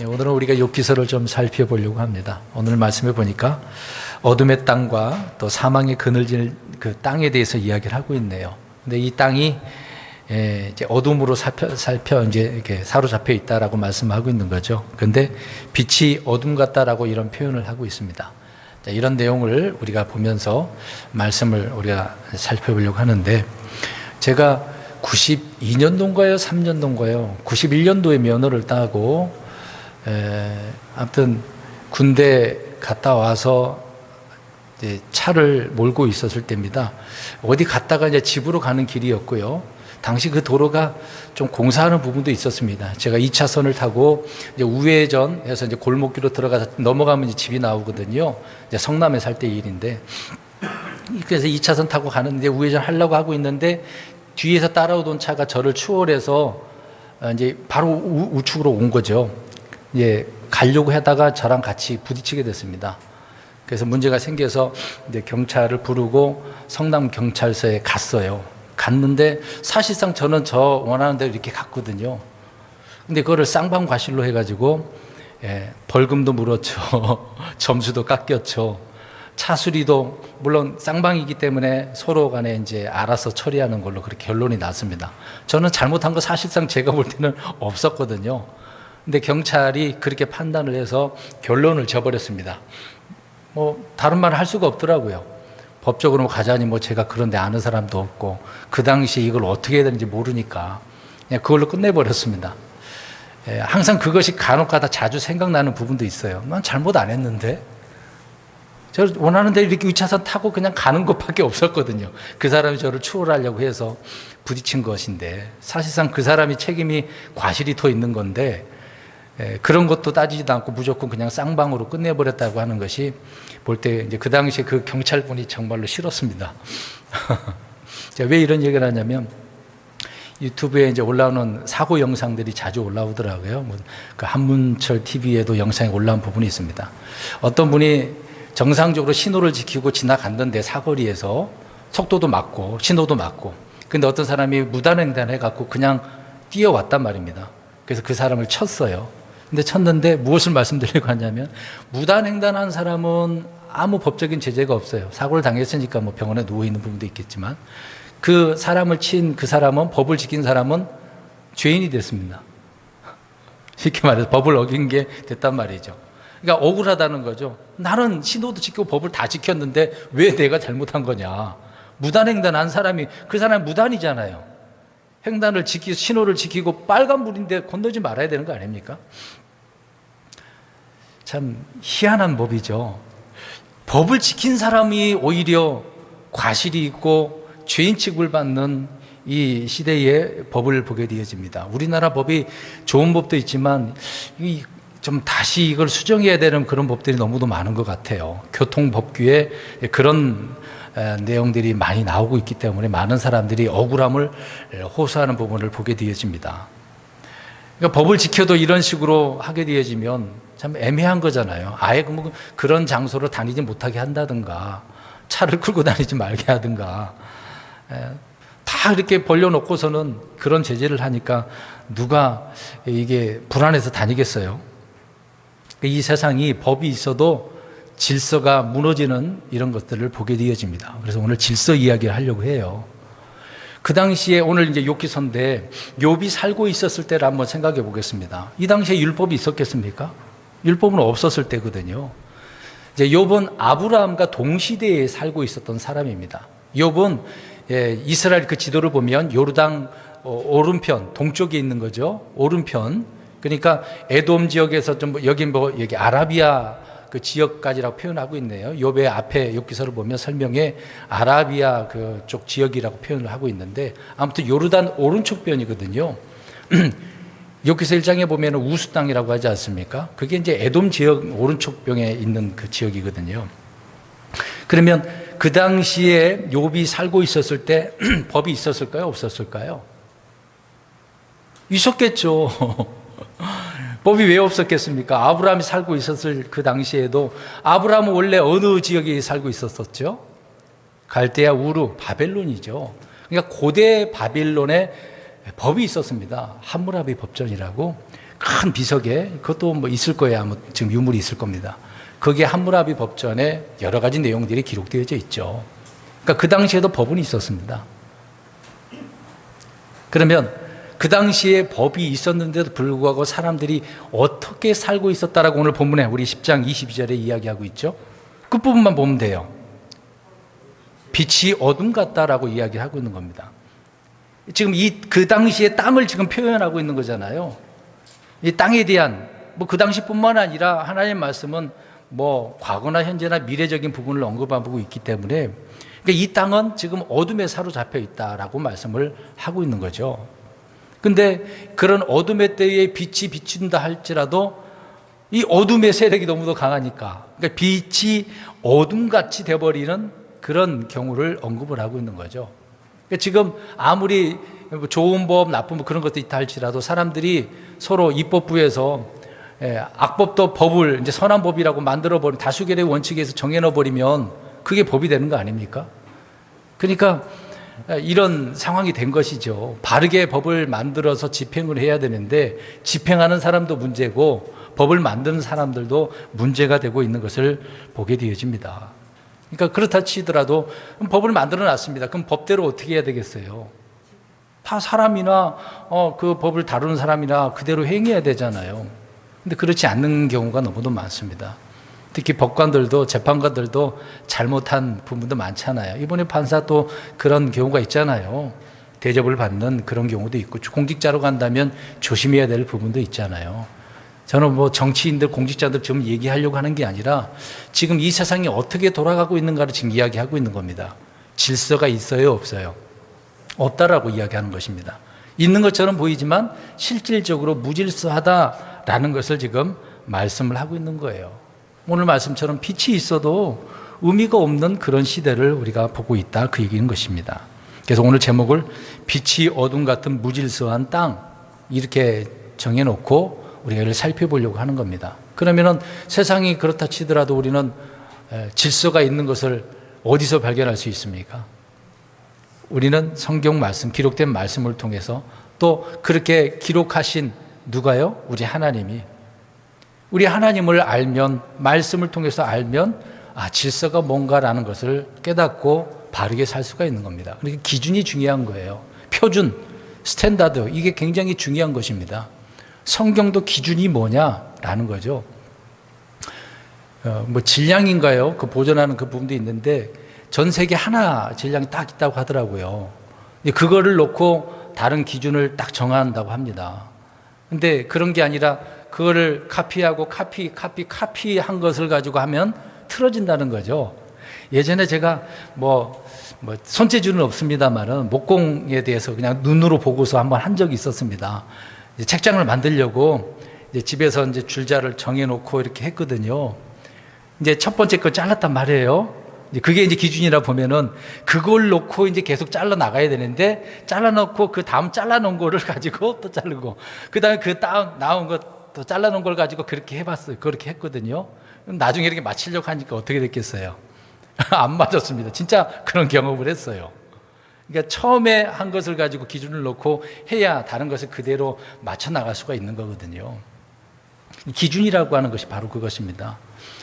오늘은 우리가 욥기서를 좀 살펴보려고 합니다. 오늘 말씀해 보니까 어둠의 땅과 또 사망의 그늘진 그 땅에 대해서 이야기를 하고 있네요. 근데 이 땅이 이제 어둠으로 이제 이렇게 사로잡혀 있다라고 말씀하고 있는 거죠. 근데 빛이 어둠 같다라고 이런 표현을 하고 있습니다. 자, 이런 내용을 우리가 보면서 말씀을 우리가 살펴보려고 하는데, 제가 92년도인가요? 3년도인가요? 91년도에 면허를 따고 아무튼 군대 갔다 와서 이제 차를 몰고 있었을 때입니다. 어디 갔다가 이제 집으로 가는 길이었고요. 당시 그 도로가 좀 공사하는 부분도 있었습니다. 제가 2차선을 타고 이제 우회전해서 이제 골목길로 들어가서 넘어가면 이제 집이 나오거든요. 이제 성남에 살 때 일인데, 그래서 2차선 타고 가는데 우회전 하려고 하고 있는데 뒤에서 따라오던 차가 저를 추월해서 이제 바로 우측으로 온 거죠. 이제 가려고 하다가 저랑 같이 부딪히게 됐습니다. 그래서 문제가 생겨서 이제 경찰을 부르고 성남 경찰서에 갔어요. 갔는데 사실상 저는 저 원하는 대로 이렇게 갔거든요. 근데 그거를 쌍방과실로 해가지고 벌금도 물었죠. 점수도 깎였죠. 차 수리도 물론 쌍방이기 때문에 서로 간에 이제 알아서 처리하는 걸로 그렇게 결론이 났습니다. 저는 잘못한 거 사실상 제가 볼 때는 없었거든요. 근데 경찰이 그렇게 판단을 해서 결론을 지어버렸습니다. 뭐 다른 말을 할 수가 없더라고요. 법적으로 가자니 뭐 제가 그런데 아는 사람도 없고 그 당시에 이걸 어떻게 해야 되는지 모르니까 그냥 그걸로 끝내버렸습니다. 항상 그것이 간혹가다 자주 생각나는 부분도 있어요. 난 잘못 안 했는데, 저 원하는 대로 이렇게 2차선 타고 그냥 가는 것밖에 없었거든요. 그 사람이 저를 추월하려고 해서 부딪힌 것인데 사실상 그 사람이 책임이 과실이 더 있는 건데, 그런 것도 따지지도 않고 무조건 그냥 쌍방으로 끝내버렸다고 하는 것이 볼 때 이제 그 당시에 그 경찰분이 정말로 싫었습니다. 제가 왜 이런 얘기를 하냐면, 유튜브에 이제 올라오는 사고 영상들이 자주 올라오더라고요. 그 한문철 TV에도 영상이 올라온 부분이 있습니다. 어떤 분이 정상적으로 신호를 지키고 지나갔는데 사거리에서 속도도 맞고 신호도 맞고, 근데 어떤 사람이 무단횡단을 해갖고 그냥 뛰어왔단 말입니다. 그래서 그 사람을 쳤어요. 근데 쳤는데 무엇을 말씀드리려고 하냐면, 무단횡단한 사람은 아무 법적인 제재가 없어요. 사고를 당했으니까 뭐 병원에 누워있는 부분도 있겠지만, 그 사람을 친 그 사람은, 법을 지킨 사람은 죄인이 됐습니다. 쉽게 말해서 법을 어긴 게 됐단 말이죠. 그러니까 억울하다는 거죠. 나는 신호도 지키고 법을 다 지켰는데 왜 내가 잘못한 거냐. 무단횡단한 사람이, 그 사람이 무단이잖아요. 횡단을 지키고 신호를 지키고 빨간불인데 건너지 말아야 되는 거 아닙니까? 참 희한한 법이죠. 법을 지킨 사람이 오히려 과실이 있고 죄인 취급을 받는 이 시대의 법을 보게 되어집니다. 우리나라 법이 좋은 법도 있지만 좀 다시 이걸 수정해야 되는 그런 법들이 너무도 많은 것 같아요. 교통법규에 그런 내용들이 많이 나오고 있기 때문에 많은 사람들이 억울함을 호소하는 부분을 보게 되어집니다. 그러니까 법을 지켜도 이런 식으로 하게 되어지면 참 애매한 거잖아요. 아예 그런 장소로 다니지 못하게 한다든가, 차를 끌고 다니지 말게 하든가, 다 이렇게 벌려놓고서는 그런 제재를 하니까 누가 이게 불안해서 다니겠어요? 이 세상이 법이 있어도 질서가 무너지는 이런 것들을 보게 되어집니다. 그래서 오늘 질서 이야기를 하려고 해요. 그 당시에 오늘 이제 욥기서인데, 욥이 살고 있었을 때를 한번 생각해 보겠습니다. 이 당시에 율법이 있었겠습니까? 율법은 없었을 때거든요. 이제 욥은 아브라함과 동시대에 살고 있었던 사람입니다. 욥은 이스라엘 그 지도를 보면 요르단 오른편 동쪽에 있는 거죠. 오른편. 그러니까 에돔 지역에서 좀 여기 아라비아 그 지역까지라고 표현하고 있네요. 욥의 앞에 욥기서를 보면 설명에 아라비아 그쪽 지역이라고 표현을 하고 있는데, 아무튼 요르단 오른쪽 변이거든요. 욥기서 1장에 보면 우스 땅이라고 하지 않습니까? 그게 이제 에돔 지역 오른쪽 병에 있는 그 지역이거든요. 그러면 그 당시에 욥이 살고 있었을 때 법이 있었을까요? 없었을까요? 있었겠죠. 법이 왜 없었겠습니까? 아브라함이 살고 있었을 그 당시에도, 아브라함은 원래 어느 지역에 살고 있었었죠? 갈대아, 우르, 바벨론이죠. 그러니까 고대 바벨론에 법이 있었습니다. 함무라비 법전이라고. 큰 비석에 그것도 뭐 있을 거예요. 아마 지금 유물이 있을 겁니다. 거기에 함무라비 법전에 여러 가지 내용들이 기록되어져 있죠. 그러니까 그 당시에도 법은 있었습니다. 그러면 그 당시에 법이 있었는데도 불구하고 사람들이 어떻게 살고 있었다라고 오늘 본문에 우리 10장 22절에 이야기하고 있죠. 끝부분만 보면 돼요. 빛이 어둠 같다라고 이야기하고 있는 겁니다. 지금 그 당시의 땅을 지금 표현하고 있는 거잖아요. 이 땅에 대한 뭐 그 당시뿐만 아니라 하나님의 말씀은 뭐 과거나 현재나 미래적인 부분을 언급하고 있기 때문에 그러니까 이 땅은 지금 어둠에 사로잡혀 있다라고 말씀을 하고 있는 거죠. 근데 그런 어둠의 때에 빛이 비춘다 할지라도 이 어둠의 세력이 너무도 강하니까 그러니까 빛이 어둠같이 돼버리는 그런 경우를 언급을 하고 있는 거죠. 그러니까 지금 아무리 좋은 법, 나쁜 법 그런 것도 있다 할지라도 사람들이 서로 입법부에서 악법도 법을 이제 선한 법이라고 만들어버린 다수결의 원칙에서 정해놔버리면 그게 법이 되는 거 아닙니까? 그러니까 이런 상황이 된 것이죠. 바르게 법을 만들어서 집행을 해야 되는데 집행하는 사람도 문제고 법을 만드는 사람들도 문제가 되고 있는 것을 보게 되어집니다. 그러니까 그렇다 치더라도 법을 만들어 놨습니다. 그럼 법대로 어떻게 해야 되겠어요? 다 사람이나 그 법을 다루는 사람이나 그대로 행해야 되잖아요. 근데 그렇지 않는 경우가 너무도 많습니다. 특히 법관들도 재판관들도 잘못한 부분도 많잖아요. 이번에 판사도 그런 경우가 있잖아요. 대접을 받는 그런 경우도 있고 공직자로 간다면 조심해야 될 부분도 있잖아요. 저는 뭐 정치인들, 공직자들 좀 얘기하려고 하는 게 아니라 지금 이 세상이 어떻게 돌아가고 있는가를 지금 이야기하고 있는 겁니다. 질서가 있어요, 없어요? 없다라고 이야기하는 것입니다. 있는 것처럼 보이지만 실질적으로 무질서하다라는 것을 지금 말씀을 하고 있는 거예요. 오늘 말씀처럼 빛이 있어도 의미가 없는 그런 시대를 우리가 보고 있다 그 얘기인 것입니다. 그래서 오늘 제목을 빛이 어둠 같은 무질서한 땅 이렇게 정해놓고 우리가 이를 살펴보려고 하는 겁니다. 그러면은 세상이 그렇다 치더라도 우리는 질서가 있는 것을 어디서 발견할 수 있습니까? 우리는 성경 말씀, 기록된 말씀을 통해서 또 그렇게 기록하신 누가요? 우리 하나님이. 우리 하나님을 알면, 말씀을 통해서 알면 질서가 뭔가라는 것을 깨닫고 바르게 살 수가 있는 겁니다. 그러니까 기준이 중요한 거예요. 표준, 스탠다드, 이게 굉장히 중요한 것입니다. 성경도 기준이 뭐냐라는 거죠. 뭐 질량인가요? 그 보존하는 그 부분도 있는데 전 세계 하나 질량이 딱 있다고 하더라고요. 그거를 놓고 다른 기준을 딱 정한다고 합니다. 근데 그런 게 아니라 그거를 카피하고 카피한 것을 가지고 하면 틀어진다는 거죠. 예전에 제가 뭐 손재주는 없습니다만은 목공에 대해서 그냥 눈으로 보고서 한번 한 적이 있었습니다. 이제 책장을 만들려고 이제 집에서 이제 줄자를 정해놓고 이렇게 했거든요. 이제 첫 번째 거 잘랐단 말이에요. 그게 이제 기준이라 보면은 그걸 놓고 이제 계속 잘라 나가야 되는데 잘라놓고 그 다음 잘라놓은 거를 가지고 또 자르고 그 다음에 그 다음 나온 거 또 잘라놓은 걸 가지고 그렇게 해봤어요. 그렇게 했거든요. 나중에 이렇게 맞추려고 하니까 어떻게 됐겠어요? 안 맞았습니다. 진짜 그런 경험을 했어요. 그러니까 처음에 한 것을 가지고 기준을 놓고 해야 다른 것을 그대로 맞춰 나갈 수가 있는 거거든요. 기준이라고 하는 것이 바로 그것입니다.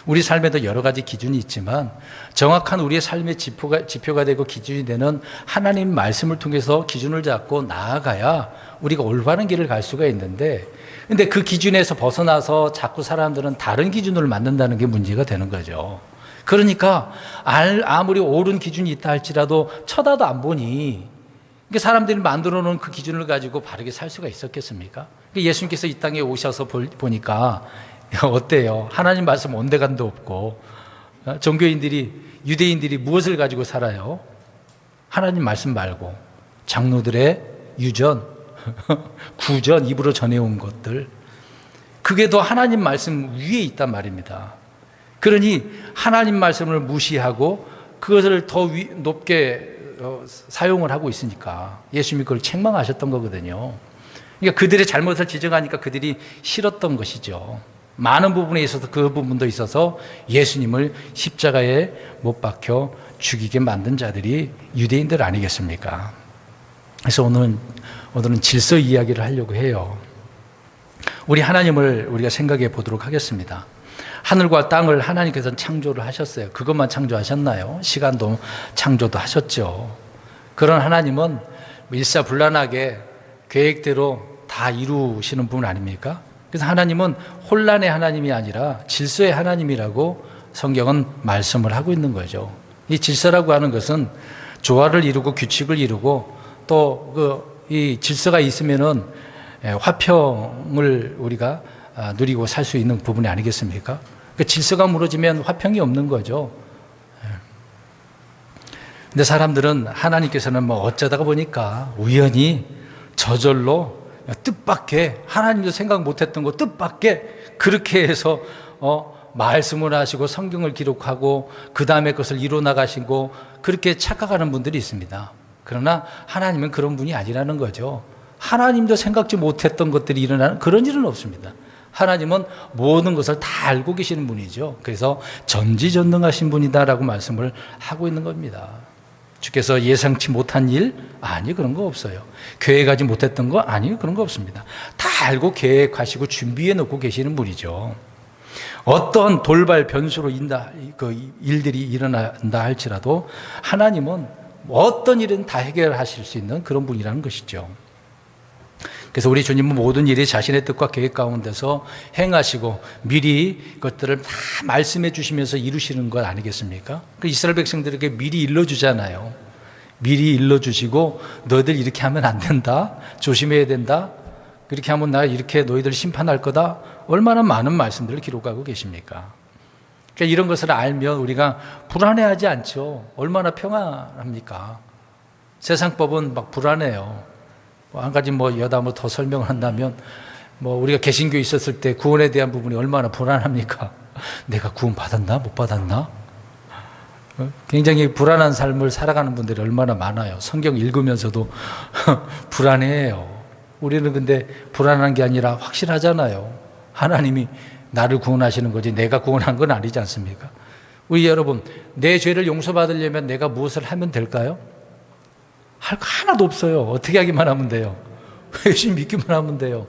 우리 삶에도 여러 가지 기준이 있지만 정확한 우리의 삶의 지표가 되고 기준이 되는 하나님 말씀을 통해서 기준을 잡고 나아가야 우리가 올바른 길을 갈 수가 있는데 근데 그 기준에서 벗어나서 자꾸 사람들은 다른 기준을 만든다는 게 문제가 되는 거죠. 그러니까 아무리 옳은 기준이 있다 할지라도 쳐다도 안 보니 사람들이 만들어 놓은 그 기준을 가지고 바르게 살 수가 있었겠습니까? 예수님께서 이 땅에 오셔서 보니까 어때요? 하나님 말씀 온데간도 없고 유대인들이 무엇을 가지고 살아요? 하나님 말씀 말고 장로들의 유전, 구전, 입으로 전해온 것들 그게 더 하나님 말씀 위에 있단 말입니다. 그러니 하나님 말씀을 무시하고 그것을 더 높게 사용을 하고 있으니까 예수님이 그걸 책망하셨던 거거든요. 그러니까 그들의 잘못을 지적하니까 그들이 싫었던 것이죠. 많은 부분에 있어서 그 부분도 있어서 예수님을 십자가에 못 박혀 죽이게 만든 자들이 유대인들 아니겠습니까? 그래서 오늘은 질서 이야기를 하려고 해요. 우리 하나님을 우리가 생각해 보도록 하겠습니다. 하늘과 땅을 하나님께서는 창조를 하셨어요. 그것만 창조하셨나요? 시간도 창조도 하셨죠. 그런 하나님은 일사불란하게 계획대로 다 이루시는 분 아닙니까? 그래서 하나님은 혼란의 하나님이 아니라 질서의 하나님이라고 성경은 말씀을 하고 있는 거죠. 이 질서라고 하는 것은 조화를 이루고 규칙을 이루고 또 이 질서가 있으면은 화평을 우리가 누리고 살 수 있는 부분이 아니겠습니까? 그 질서가 무너지면 화평이 없는 거죠. 근데 사람들은 하나님께서는 뭐 어쩌다가 보니까 우연히 저절로 뜻밖의 하나님도 생각 못했던 거 뜻밖의 그렇게 해서 말씀을 하시고 성경을 기록하고 그 다음에 그것을 이뤄 나가시고 그렇게 착각하는 분들이 있습니다. 그러나 하나님은 그런 분이 아니라는 거죠. 하나님도 생각지 못했던 것들이 일어나는 그런 일은 없습니다. 하나님은 모든 것을 다 알고 계시는 분이죠. 그래서 전지전능하신 분이다라고 말씀을 하고 있는 겁니다. 주께서 예상치 못한 일? 아니, 그런 거 없어요. 계획하지 못했던 거? 아니, 그런 거 없습니다. 다 알고 계획하시고 준비해 놓고 계시는 분이죠. 어떤 돌발 변수로 일들이 일어난다 할지라도 하나님은 어떤 일은 다 해결하실 수 있는 그런 분이라는 것이죠. 그래서 우리 주님은 모든 일이 자신의 뜻과 계획 가운데서 행하시고 미리 그것들을 다 말씀해 주시면서 이루시는 것 아니겠습니까? 그 이스라엘 백성들에게 미리 일러주잖아요. 미리 일러주시고 너희들 이렇게 하면 안 된다. 조심해야 된다. 그렇게 하면 나 이렇게 너희들 심판할 거다. 얼마나 많은 말씀들을 기록하고 계십니까? 그러니까 이런 것을 알면 우리가 불안해하지 않죠. 얼마나 평안합니까? 세상 법은 막 불안해요. 한 가지 여담을 더 설명을 한다면 우리가 개신교에 있었을 때 구원에 대한 부분이 얼마나 불안합니까? 내가 구원 받았나? 못 받았나? 굉장히 불안한 삶을 살아가는 분들이 얼마나 많아요. 성경 읽으면서도 불안해해요. 우리는 근데 불안한 게 아니라 확실하잖아요. 하나님이 나를 구원하시는 거지 내가 구원한 건 아니지 않습니까? 우리 여러분, 내 죄를 용서받으려면 내가 무엇을 하면 될까요? 할 거 하나도 없어요. 어떻게 하기만 하면 돼요? 예수님 믿기만 하면 돼요.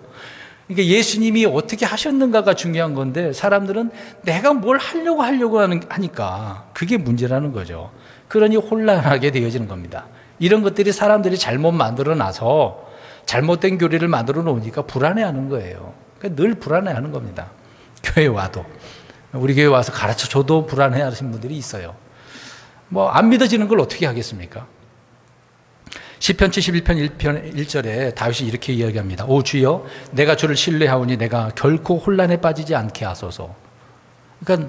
그러니까 예수님이 어떻게 하셨는가가 중요한 건데 사람들은 내가 뭘 하려고 하니까 그게 문제라는 거죠. 그러니 혼란하게 되어지는 겁니다. 이런 것들이 사람들이 잘못 만들어 놔서 잘못된 교리를 만들어 놓으니까 불안해하는 거예요. 그러니까 늘 불안해하는 겁니다. 교회 와도 우리 교회 와서 가르쳐줘도 불안해하시는 분들이 있어요. 안 믿어지는 걸 어떻게 하겠습니까? 시편 71편 1절에 다윗이 이렇게 이야기합니다. 오 주여 내가 주를 신뢰하오니 내가 결코 혼란에 빠지지 않게 하소서. 그러니까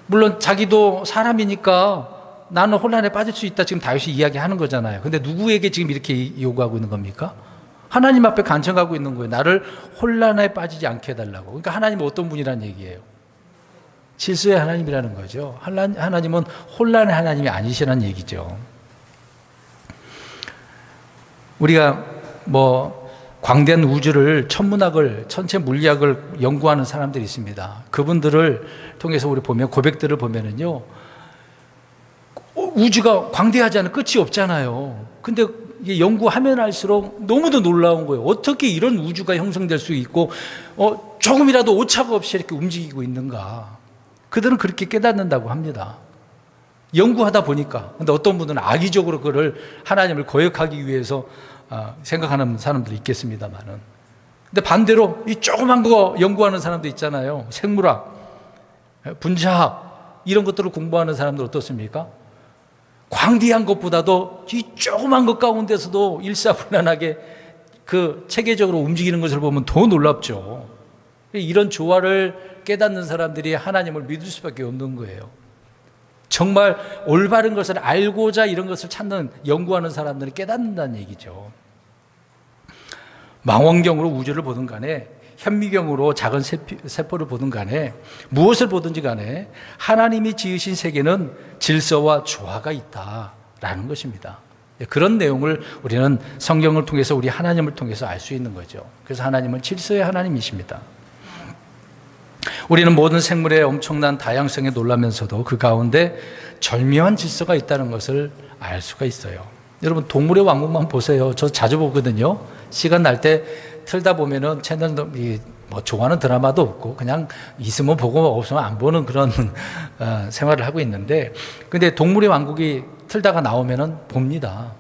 물론 자기도 사람이니까 나는 혼란에 빠질 수 있다 지금 다윗이 이야기하는 거잖아요. 근데 누구에게 지금 이렇게 요구하고 있는 겁니까? 하나님 앞에 간청하고 있는 거예요. 나를 혼란에 빠지지 않게 해달라고. 그러니까 하나님은 어떤 분이라는 얘기예요? 질서의 하나님이라는 거죠. 하나님은 혼란의 하나님이 아니시라는 얘기죠. 우리가 광대한 우주를 천문학을 천체 물리학을 연구하는 사람들이 있습니다. 그분들을 통해서 우리 보면 고백들을 보면은요 우주가 광대하지 않은 끝이 없잖아요. 근데 연구하면 할수록 너무도 놀라운 거예요. 어떻게 이런 우주가 형성될 수 있고 조금이라도 오차가 없이 이렇게 움직이고 있는가. 그들은 그렇게 깨닫는다고 합니다. 연구하다 보니까. 근데 어떤 분들은 악의적으로 그를 하나님을 거역하기 위해서 생각하는 사람들이 있겠습니다만은. 근데 반대로 이 조그만 거 연구하는 사람도 있잖아요. 생물학, 분자학 이런 것들을 공부하는 사람들 어떻습니까? 광대한 것보다도 이 조그만 것 가운데서도 일사불란하게 그 체계적으로 움직이는 것을 보면 더 놀랍죠. 이런 조화를 깨닫는 사람들이 하나님을 믿을 수밖에 없는 거예요. 정말 올바른 것을 알고자 이런 것을 찾는 연구하는 사람들은 깨닫는다는 얘기죠. 망원경으로 우주를 보든 간에 현미경으로 작은 세포를 보든 간에 무엇을 보든지 간에 하나님이 지으신 세계는 질서와 조화가 있다라는 것입니다. 그런 내용을 우리는 성경을 통해서 우리 하나님을 통해서 알 수 있는 거죠. 그래서 하나님은 질서의 하나님이십니다. 우리는 모든 생물의 엄청난 다양성에 놀라면서도 그 가운데 절묘한 질서가 있다는 것을 알 수가 있어요. 여러분 동물의 왕국만 보세요. 저 자주 보거든요. 시간 날 때 틀다 보면은 채널도 뭐 좋아하는 드라마도 없고 그냥 있으면 보고 없으면 안 보는 그런 생활을 하고 있는데, 근데 동물의 왕국이 틀다가 나오면은 봅니다.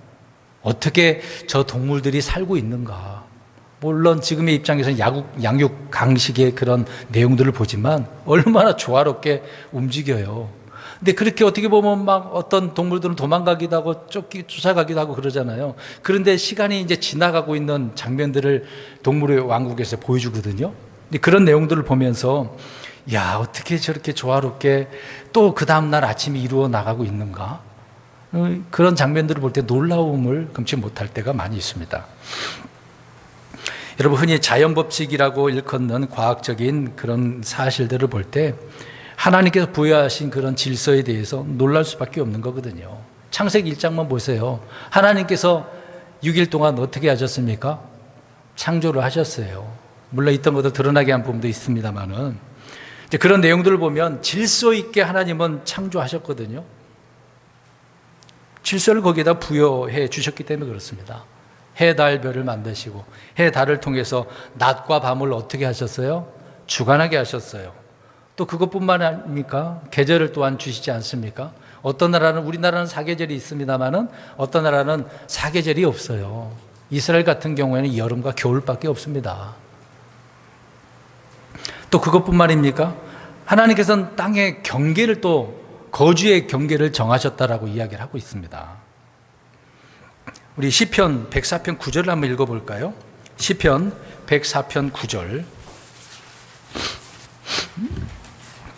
어떻게 저 동물들이 살고 있는가. 물론 지금의 입장에서는 양육 강식의 그런 내용들을 보지만 얼마나 조화롭게 움직여요. 근데 그렇게 어떻게 보면 막 어떤 동물들은 도망가기도 하고 쫓아가기도 하고 그러잖아요. 그런데 시간이 이제 지나가고 있는 장면들을 동물의 왕국에서 보여주거든요. 근데 그런 내용들을 보면서 야, 어떻게 저렇게 조화롭게 또 그 다음날 아침에 이루어 나가고 있는가. 그런 장면들을 볼 때 놀라움을 금치 못할 때가 많이 있습니다. 여러분, 흔히 자연법칙이라고 일컫는 과학적인 그런 사실들을 볼 때 하나님께서 부여하신 그런 질서에 대해서 놀랄 수밖에 없는 거거든요. 창세기 1장만 보세요. 하나님께서 6일 동안 어떻게 하셨습니까? 창조를 하셨어요. 물론 있던 것도 드러나게 한 부분도 있습니다만은 그런 내용들을 보면 질서 있게 하나님은 창조하셨거든요. 질서를 거기에다 부여해 주셨기 때문에 그렇습니다. 해, 달, 별을 만드시고 해, 달을 통해서 낮과 밤을 어떻게 하셨어요? 주관하게 하셨어요. 또 그것뿐만 아닙니까? 계절을 또한 주시지 않습니까? 어떤 나라는, 우리나라는 사계절이 있습니다만은 어떤 나라는 사계절이 없어요. 이스라엘 같은 경우에는 여름과 겨울밖에 없습니다. 또 그것뿐만입니까? 하나님께서는 땅의 경계를 또 거주의 경계를 정하셨다라고 이야기를 하고 있습니다. 우리 시편 104편 9절을 한번 읽어볼까요? 시편 104편 9절.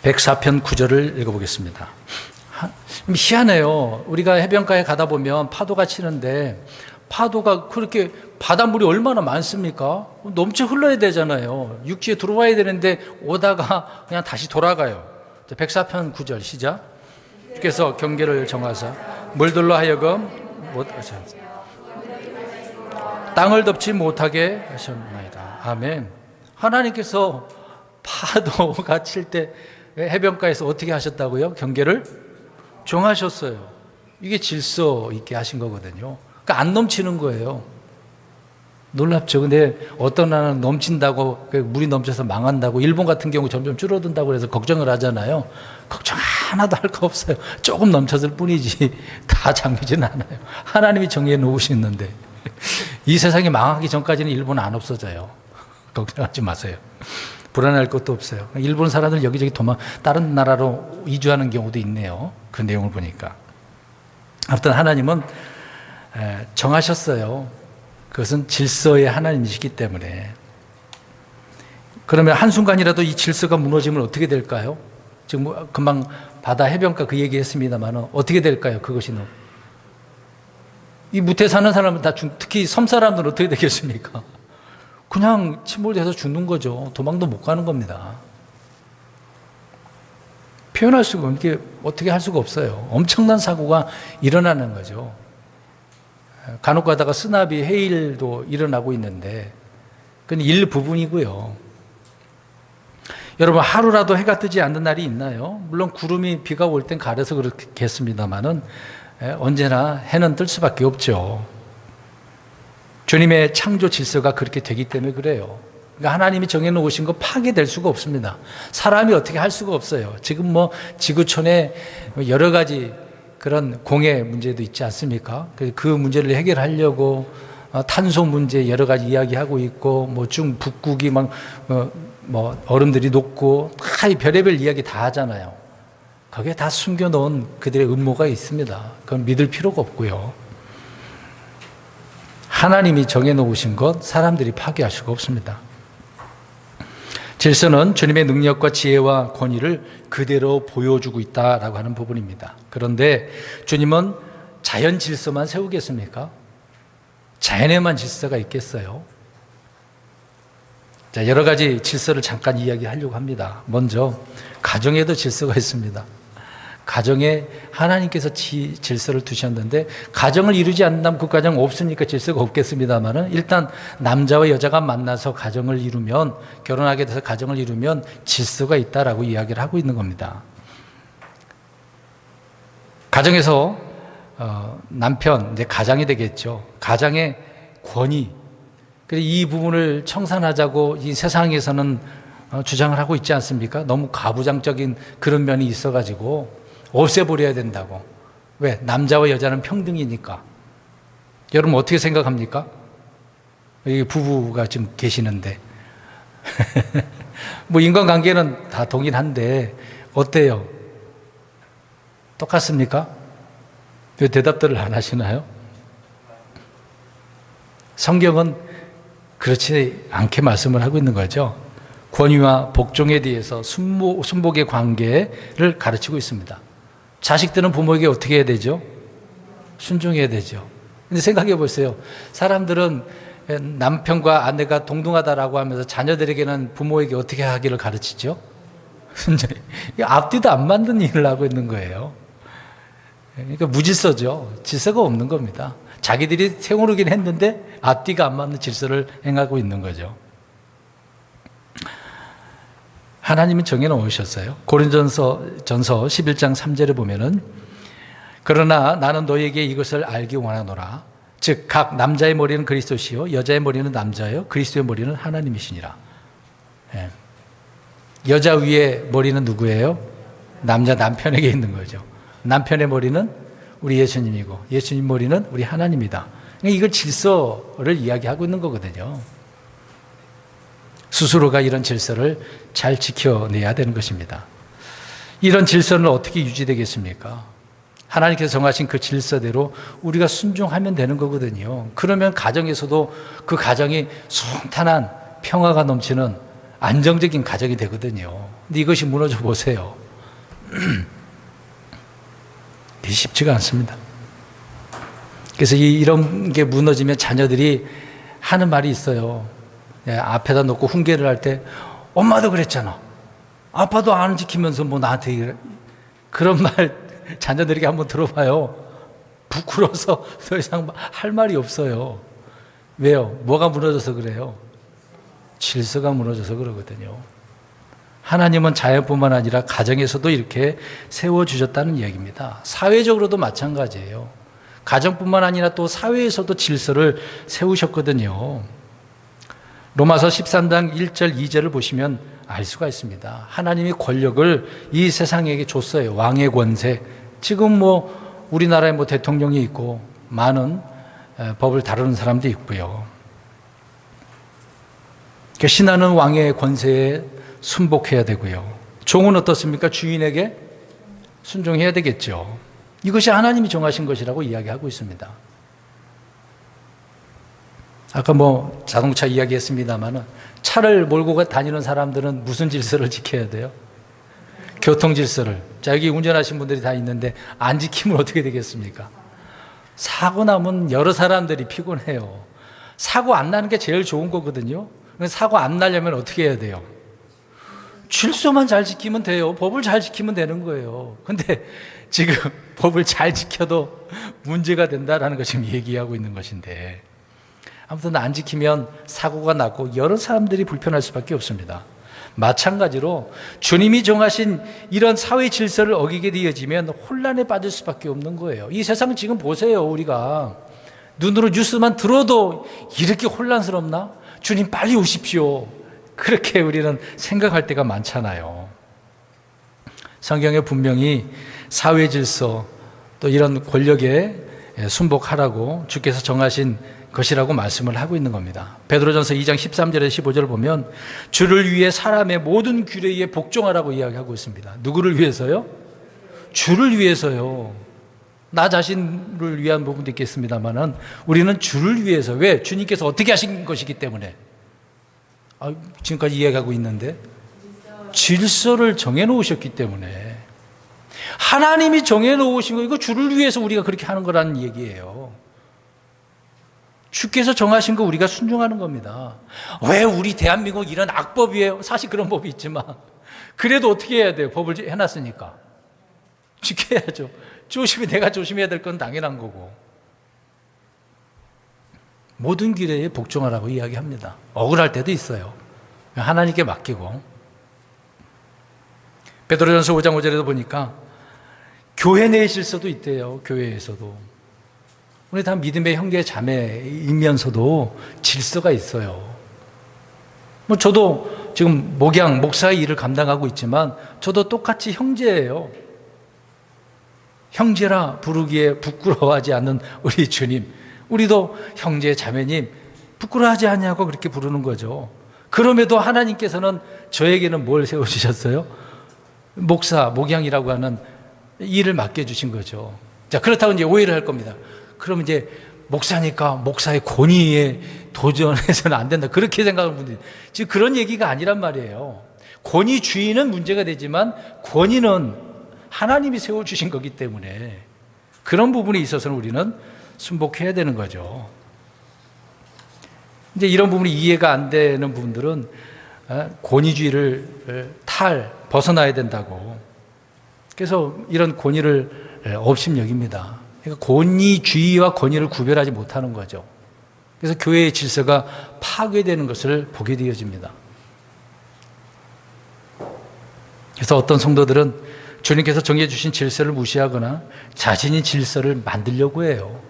104편 9절을 읽어보겠습니다. 희한해요. 우리가 해변가에 가다 보면 파도가 치는데 파도가 그렇게 바닷물이 얼마나 많습니까? 넘쳐 흘러야 되잖아요. 육지에 들어와야 되는데 오다가 그냥 다시 돌아가요. 104편 9절 시작. 주께서 경계를 정하사 물들로 하여금 땅을 덮지 못하게 하셨나이다. 아멘. 하나님께서 파도가 칠 때 해변가에서 어떻게 하셨다고요? 경계를 정하셨어요. 이게 질서 있게 하신 거거든요. 그러니까 안 넘치는 거예요. 놀랍죠. 근데 어떤 나라는 넘친다고, 물이 넘쳐서 망한다고, 일본 같은 경우 점점 줄어든다고 해서 걱정을 하잖아요. 걱정 하나도 할 거 없어요. 조금 넘쳤을 뿐이지 다 잠기지는 않아요. 하나님이 정해 놓으시는데 이 세상이 망하기 전까지는 일본은 안 없어져요. 걱정하지 마세요. 불안할 것도 없어요. 일본 사람들 여기저기 다른 나라로 이주하는 경우도 있네요. 그 내용을 보니까. 아무튼 하나님은 정하셨어요. 그것은 질서의 하나님이시기 때문에. 그러면 한순간이라도 이 질서가 무너지면 어떻게 될까요? 지금 금방 바다 해변가 그 얘기했습니다만 어떻게 될까요? 그것이 이 무태 사는 사람은 다 특히 섬 사람들은 어떻게 되겠습니까? 그냥 침몰돼서 죽는 거죠. 도망도 못 가는 겁니다. 표현할 수가 없게 어떻게 할 수가 없어요. 엄청난 사고가 일어나는 거죠. 간혹 가다가 쓰나미, 해일도 일어나고 있는데 그건 일부분이고요. 여러분, 하루라도 해가 뜨지 않는 날이 있나요? 물론 구름이 비가 올 땐 가려서 그렇겠습니다만은 언제나 해는 뜰 수밖에 없죠. 주님의 창조 질서가 그렇게 되기 때문에 그래요. 그러니까 하나님이 정해놓으신 거 파괴될 수가 없습니다. 사람이 어떻게 할 수가 없어요. 지금 뭐 지구촌에 여러 가지 그런 공해 문제도 있지 않습니까? 그 문제를 해결하려고 탄소 문제 여러 가지 이야기하고 있고, 뭐 북극이 뭐 얼음들이 녹고 다 별의별 이야기 다 하잖아요. 거기에 다 숨겨놓은 그들의 음모가 있습니다. 그건 믿을 필요가 없고요. 하나님이 정해놓으신 것 사람들이 파괴할 수가 없습니다. 질서는 주님의 능력과 지혜와 권위를 그대로 보여주고 있다라고 하는 부분입니다. 그런데 주님은 자연 질서만 세우겠습니까? 자연에만 질서가 있겠어요? 자, 여러 가지 질서를 잠깐 이야기하려고 합니다. 먼저 가정에도 질서가 있습니다. 가정에 하나님께서 질서를 두셨는데, 가정을 이루지 않는다면 그 가정 없으니까 질서가 없겠습니다만은, 일단 남자와 여자가 만나서 가정을 이루면, 결혼하게 돼서 가정을 이루면 질서가 있다라고 이야기를 하고 있는 겁니다. 가정에서 남편, 이제 가장이 되겠죠. 가장의 권위, 이 부분을 청산하자고 이 세상에서는 주장을 하고 있지 않습니까? 너무 가부장적인 그런 면이 있어가지고 없애버려야 된다고. 왜? 남자와 여자는 평등이니까. 여러분 어떻게 생각합니까? 여기 부부가 지금 계시는데 뭐 인간관계는 다 동일한데 어때요? 똑같습니까? 왜 대답들을 안 하시나요? 성경은 그렇지 않게 말씀을 하고 있는 거죠. 권위와 복종에 대해서 순복의 관계를 가르치고 있습니다. 자식들은 부모에게 어떻게 해야 되죠? 순종해야 되죠. 근데 생각해 보세요. 사람들은 남편과 아내가 동등하다라고 하면서 자녀들에게는 부모에게 어떻게 하기를 가르치죠? 순종. 앞뒤도 안 맞는 일을 하고 있는 거예요. 그러니까 무질서죠. 질서가 없는 겁니다. 자기들이 세우긴 했는데 앞뒤가 안 맞는 질서를 행하고 있는 거죠. 하나님은 정해놓으셨어요. 고린도전서 11장 3절에 보면은 그러나 나는 너에게 이것을 알기 원하노라. 즉 각 남자의 머리는 그리스도시요 여자의 머리는 남자요 그리스도의 머리는 하나님이시니라. 예. 여자 위에 머리는 누구예요? 남자 남편에게 있는 거죠. 남편의 머리는 우리 예수님이고 예수님 머리는 우리 하나님이다. 그러니까 이걸 질서를 이야기하고 있는 거거든요. 스스로가 이런 질서를 잘 지켜내야 되는 것입니다. 이런 질서는 어떻게 유지되겠습니까? 하나님께서 정하신 그 질서대로 우리가 순종하면 되는 거거든요. 그러면 가정에서도 그 가정이 순탄한 평화가 넘치는 안정적인 가정이 되거든요. 근데 이것이 무너져 보세요. 쉽지가 않습니다. 그래서 이런 게 무너지면 자녀들이 하는 말이 있어요. 앞에다 놓고 훈계를 할 때 엄마도 그랬잖아. 아빠도 안 지키면서 뭐 나한테 그런 말 자녀들에게 한번 들어봐요. 부끄러워서 더 이상 할 말이 없어요. 왜요? 뭐가 무너져서 그래요? 질서가 무너져서 그러거든요. 하나님은 자연뿐만 아니라 가정에서도 이렇게 세워주셨다는 이야기입니다. 사회적으로도 마찬가지예요. 가정뿐만 아니라 또 사회에서도 질서를 세우셨거든요. 로마서 13장 1절 2절을 보시면 알 수가 있습니다. 하나님이 권력을 이 세상에게 줬어요. 왕의 권세. 지금 뭐 우리나라에 뭐 대통령이 있고 많은 법을 다루는 사람도 있고요. 신하는 왕의 권세에 순복해야 되고요. 종은 어떻습니까? 주인에게 순종해야 되겠죠. 이것이 하나님이 정하신 것이라고 이야기하고 있습니다. 아까 뭐 자동차 이야기했습니다만은 차를 몰고 다니는 사람들은 무슨 질서를 지켜야 돼요? 교통 질서를. 자, 여기 운전하신 분들이 다 있는데 안 지키면 어떻게 되겠습니까? 사고 나면 여러 사람들이 피곤해요. 사고 안 나는 게 제일 좋은 거거든요. 사고 안 나려면 어떻게 해야 돼요? 질서만 잘 지키면 돼요. 법을 잘 지키면 되는 거예요. 근데 지금 법을 잘 지켜도 문제가 된다라는 거 지금 얘기하고 있는 것인데, 아무튼 안 지키면 사고가 나고 여러 사람들이 불편할 수밖에 없습니다. 마찬가지로 주님이 정하신 이런 사회 질서를 어기게 되어지면 혼란에 빠질 수밖에 없는 거예요. 이 세상 지금 보세요. 우리가 눈으로 뉴스만 들어도 이렇게 혼란스럽나? 주님 빨리 오십시오. 그렇게 우리는 생각할 때가 많잖아요. 성경에 분명히 사회 질서 또 이런 권력에 순복하라고 주께서 정하신 것이라고 말씀을 하고 있는 겁니다. 베드로전서 2장 13절에서 15절을 보면 주를 위해 사람의 모든 규례에 복종하라고 이야기하고 있습니다. 누구를 위해서요? 주를 위해서요. 나 자신을 위한 부분도 있겠습니다만은 우리는 주를 위해서. 왜? 주님께서 어떻게 하신 것이기 때문에. 지금까지 이야기하고 있는데 질서를 정해놓으셨기 때문에, 하나님이 정해놓으신 거, 이거 주를 위해서 우리가 그렇게 하는 거라는 얘기예요. 주께서 정하신 거 우리가 순종하는 겁니다. 왜 우리 대한민국 이런 악법이에요? 사실 그런 법이 있지만 그래도 어떻게 해야 돼요? 법을 해놨으니까 지켜야죠. 내가 조심해야 될 건 당연한 거고, 모든 규례에 복종하라고 이야기합니다. 억울할 때도 있어요. 하나님께 맡기고. 베드로전서 5장 5절에도 보니까 교회 내의 질서도 있대요. 교회에서도 우리 다 믿음의 형제 자매이면서도 질서가 있어요. 뭐 저도 지금 목사의 일을 감당하고 있지만 저도 똑같이 형제예요. 형제라 부르기에 부끄러워하지 않는 우리 주님, 우리도 형제 자매님 부끄러워하지 않냐고 그렇게 부르는 거죠. 그럼에도 하나님께서는 저에게는 뭘 세워주셨어요? 목양이라고 하는 일을 맡겨주신 거죠. 자, 그렇다고 이제 오해를 할 겁니다. 그럼 이제 목사니까 목사의 권위에 도전해서는 안 된다, 그렇게 생각하는 분들이, 지금 그런 얘기가 아니란 말이에요. 권위주의는 문제가 되지만 권위는 하나님이 세워주신 거기 때문에 그런 부분에 있어서는 우리는 순복해야 되는 거죠. 이제 이런 부분이 이해가 안 되는 분들은 권위주의를 벗어나야 된다고, 그래서 이런 권위를 업신여깁니다. 그러니까 권위주의와 권위를 구별하지 못하는 거죠. 그래서 교회의 질서가 파괴되는 것을 보게 되어집니다. 그래서 어떤 성도들은 주님께서 정해주신 질서를 무시하거나 자신이 질서를 만들려고 해요.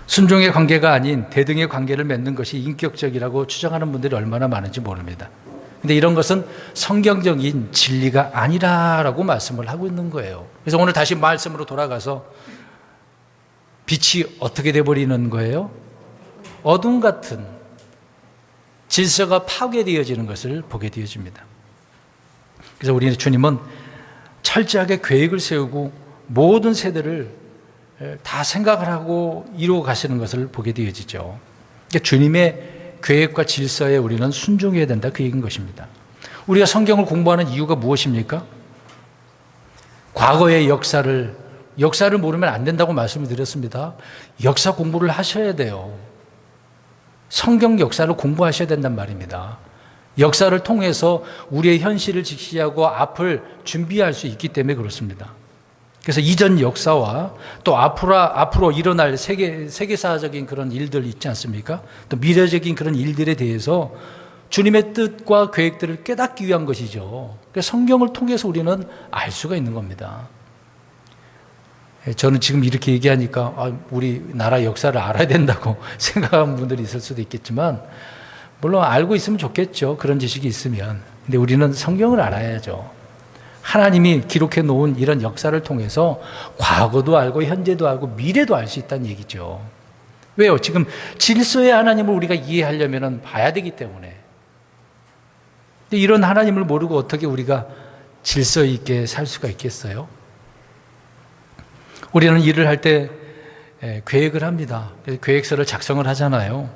순종의 관계가 아닌 대등의 관계를 맺는 것이 인격적이라고 주장하는 분들이 얼마나 많은지 모릅니다. 근데 이런 것은 성경적인 진리가 아니라라고 말씀을 하고 있는 거예요. 그래서 오늘 다시 말씀으로 돌아가서 빛이 어떻게 돼버리는 거예요? 어둠 같은 질서가 파괴되어지는 것을 보게 되어집니다. 그래서 우리 주님은 철저하게 계획을 세우고 모든 세대를 다 생각을 하고 이루어 가시는 것을 보게 되어지죠. 그러니까 주님의 계획과 질서에 우리는 순종해야 된다, 그 얘기인 것입니다. 우리가 성경을 공부하는 이유가 무엇입니까? 과거의 역사를 모르면 안 된다고 말씀을 드렸습니다. 역사 공부를 하셔야 돼요. 성경 역사를 공부하셔야 된단 말입니다. 역사를 통해서 우리의 현실을 직시하고 앞을 준비할 수 있기 때문에 그렇습니다. 그래서 이전 역사와 또 앞으로 일어날 세계사적인 그런 일들 있지 않습니까? 또 미래적인 그런 일들에 대해서 주님의 뜻과 계획들을 깨닫기 위한 것이죠. 그래서 성경을 통해서 우리는 알 수가 있는 겁니다. 저는 지금 이렇게 얘기하니까 우리나라 역사를 알아야 된다고 생각하는 분들이 있을 수도 있겠지만, 물론 알고 있으면 좋겠죠. 그런 지식이 있으면. 근데 우리는 성경을 알아야죠. 하나님이 기록해 놓은 이런 역사를 통해서 과거도 알고 현재도 알고 미래도 알 수 있다는 얘기죠. 왜요? 지금 질서의 하나님을 우리가 이해하려면 봐야 되기 때문에. 근데 이런 하나님을 모르고 어떻게 우리가 질서 있게 살 수가 있겠어요? 우리는 일을 할 때 계획을 합니다. 계획서를 작성을 하잖아요.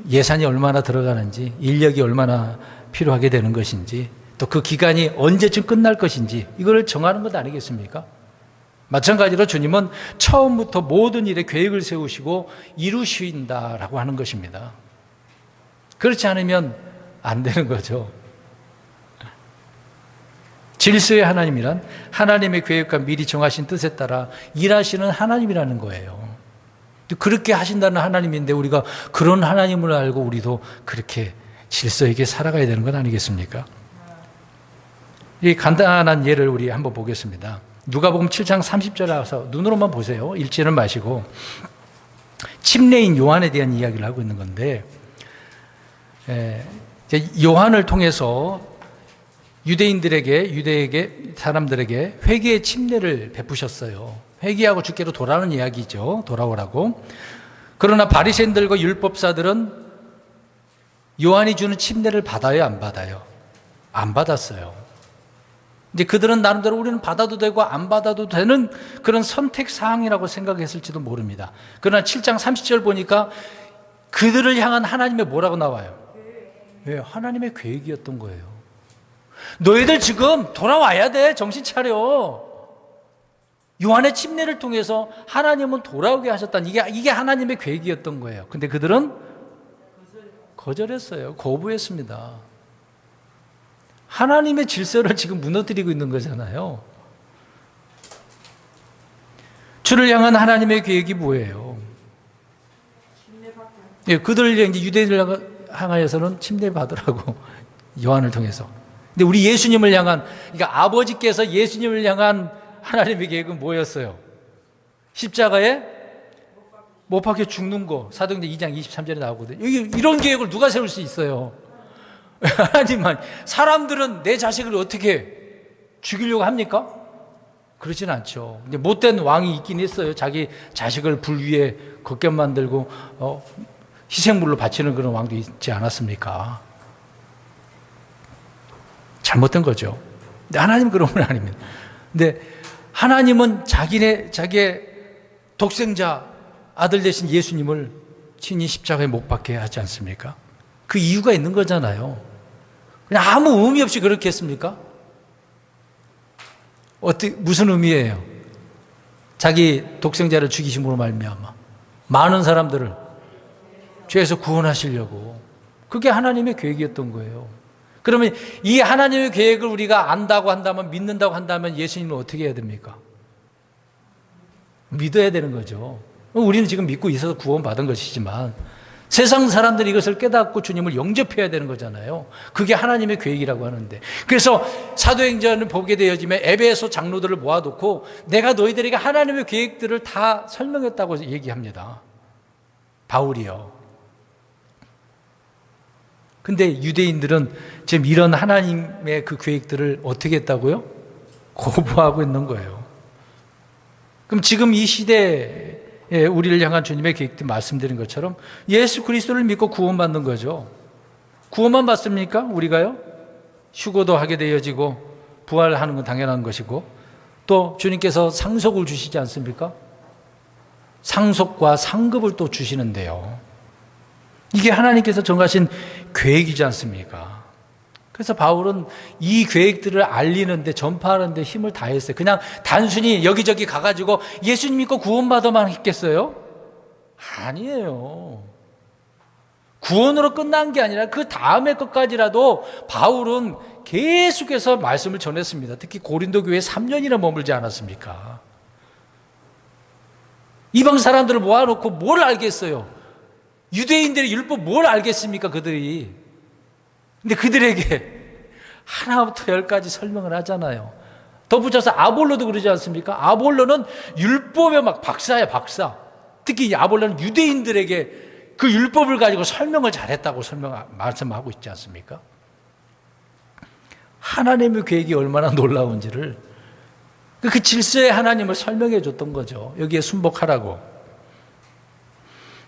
예산이 얼마나 들어가는지, 인력이 얼마나 필요하게 되는 것인지, 또 그 기간이 언제쯤 끝날 것인지, 이걸 정하는 것 아니겠습니까? 마찬가지로 주님은 처음부터 모든 일에 계획을 세우시고 이루신다라고 하는 것입니다. 그렇지 않으면 안 되는 거죠. 질서의 하나님이란 하나님의 계획과 미리 정하신 뜻에 따라 일하시는 하나님이라는 거예요. 그렇게 하신다는 하나님인데 우리가 그런 하나님을 알고 우리도 그렇게 질서 있게 살아가야 되는 건 아니겠습니까? 이 간단한 예를 우리 한번 보겠습니다. 누가복음 7장 30절에 와서 눈으로만 보세요. 읽지는 마시고. 침례인 요한에 대한 이야기를 하고 있는 건데, 요한을 통해서 유대인들에게 사람들에게 회개의 침례를 베푸셨어요. 회개하고 주께로 돌아오는 이야기죠. 돌아오라고. 그러나 바리새인들과 율법사들은 요한이 주는 침례를 받아요, 안 받아요? 안 받았어요. 이제 그들은 나름대로 우리는 받아도 되고 안 받아도 되는 그런 선택 사항이라고 생각했을지도 모릅니다. 그러나 7장 30절 보니까 그들을 향한 하나님의 뭐라고 나와요? 왜? 하나님의 계획이었던 거예요. 너희들 지금 돌아와야 돼. 정신 차려. 요한의 침례를 통해서 하나님은 돌아오게 하셨다는 이게 하나님의 계획이었던 거예요. 근데 그들은 거절했어요. 거부했습니다. 하나님의 질서를 지금 무너뜨리고 있는 거잖아요. 주를 향한 하나님의 계획이 뭐예요? 그들을 이제 유대인을 향하여서는 침례 받으라고 요한을 통해서. 근데 우리 예수님을 향한, 그러니까 아버지께서 예수님을 향한 하나님의 계획은 뭐였어요? 십자가에 못 박혀 죽는 거 사도행전 2장 23절에 나오거든요. 이런 계획을 누가 세울 수 있어요? 하나님만. 사람들은 내 자식을 어떻게 죽이려고 합니까? 그러진 않죠. 근데 못된 왕이 있긴 했어요. 자기 자식을 불 위에 걷게 만들고 희생물로 바치는 그런 왕도 있지 않았습니까? 잘못된 거죠. 근데 하나님은 그런 분 아닙니다. 근데 하나님은 자기의 독생자 아들 되신 예수님을 친히 십자가에 못 박게 하지 않습니까? 그 이유가 있는 거잖아요. 그냥 아무 의미 없이 그렇게 했습니까? 무슨 의미예요? 자기 독생자를 죽이심으로 말미암아 많은 사람들을 죄에서 구원하시려고. 그게 하나님의 계획이었던 거예요. 그러면 이 하나님의 계획을 우리가 안다고 한다면, 믿는다고 한다면 예수님은 어떻게 해야 됩니까? 믿어야 되는 거죠. 우리는 지금 믿고 있어서 구원받은 것이지만 세상 사람들이 이것을 깨닫고 주님을 영접해야 되는 거잖아요. 그게 하나님의 계획이라고 하는데, 그래서 사도행전을 보게 되어지면 에베소 장로들을 모아놓고 내가 너희들에게 하나님의 계획들을 다 설명했다고 얘기합니다. 바울이요. 근데 유대인들은 지금 이런 하나님의 그 계획들을 어떻게 했다고요? 거부하고 있는 거예요. 그럼 지금 이 시대에 우리를 향한 주님의 계획들 말씀드린 것처럼 예수 그리스도를 믿고 구원받는 거죠. 구원만 받습니까? 우리가요? 휴거도 하게 되어지고 부활하는 건 당연한 것이고, 또 주님께서 상속을 주시지 않습니까? 상속과 상급을 또 주시는데요. 이게 하나님께서 정하신 계획이지 않습니까? 그래서 바울은 이 계획들을 알리는데, 전파하는데 힘을 다했어요. 그냥 단순히 여기저기 가가지고 예수님 믿고 구원받아만 했겠어요? 아니에요. 구원으로 끝난 게 아니라 그 다음의 것까지라도 바울은 계속해서 말씀을 전했습니다. 특히 고린도 교회에 3년이나 머물지 않았습니까? 이방 사람들을 모아놓고 뭘 알겠어요? 유대인들의 율법 뭘 알겠습니까, 그들이? 근데 그들에게 하나부터 열까지 설명을 하잖아요. 덧붙여서 아볼로도 그러지 않습니까? 아볼로는 율법의 막 박사야, 박사. 특히 아볼로는 유대인들에게 그 율법을 가지고 설명을 잘했다고 말씀하고 있지 않습니까? 하나님의 계획이 얼마나 놀라운지를, 그 질서의 하나님을 설명해 줬던 거죠. 여기에 순복하라고.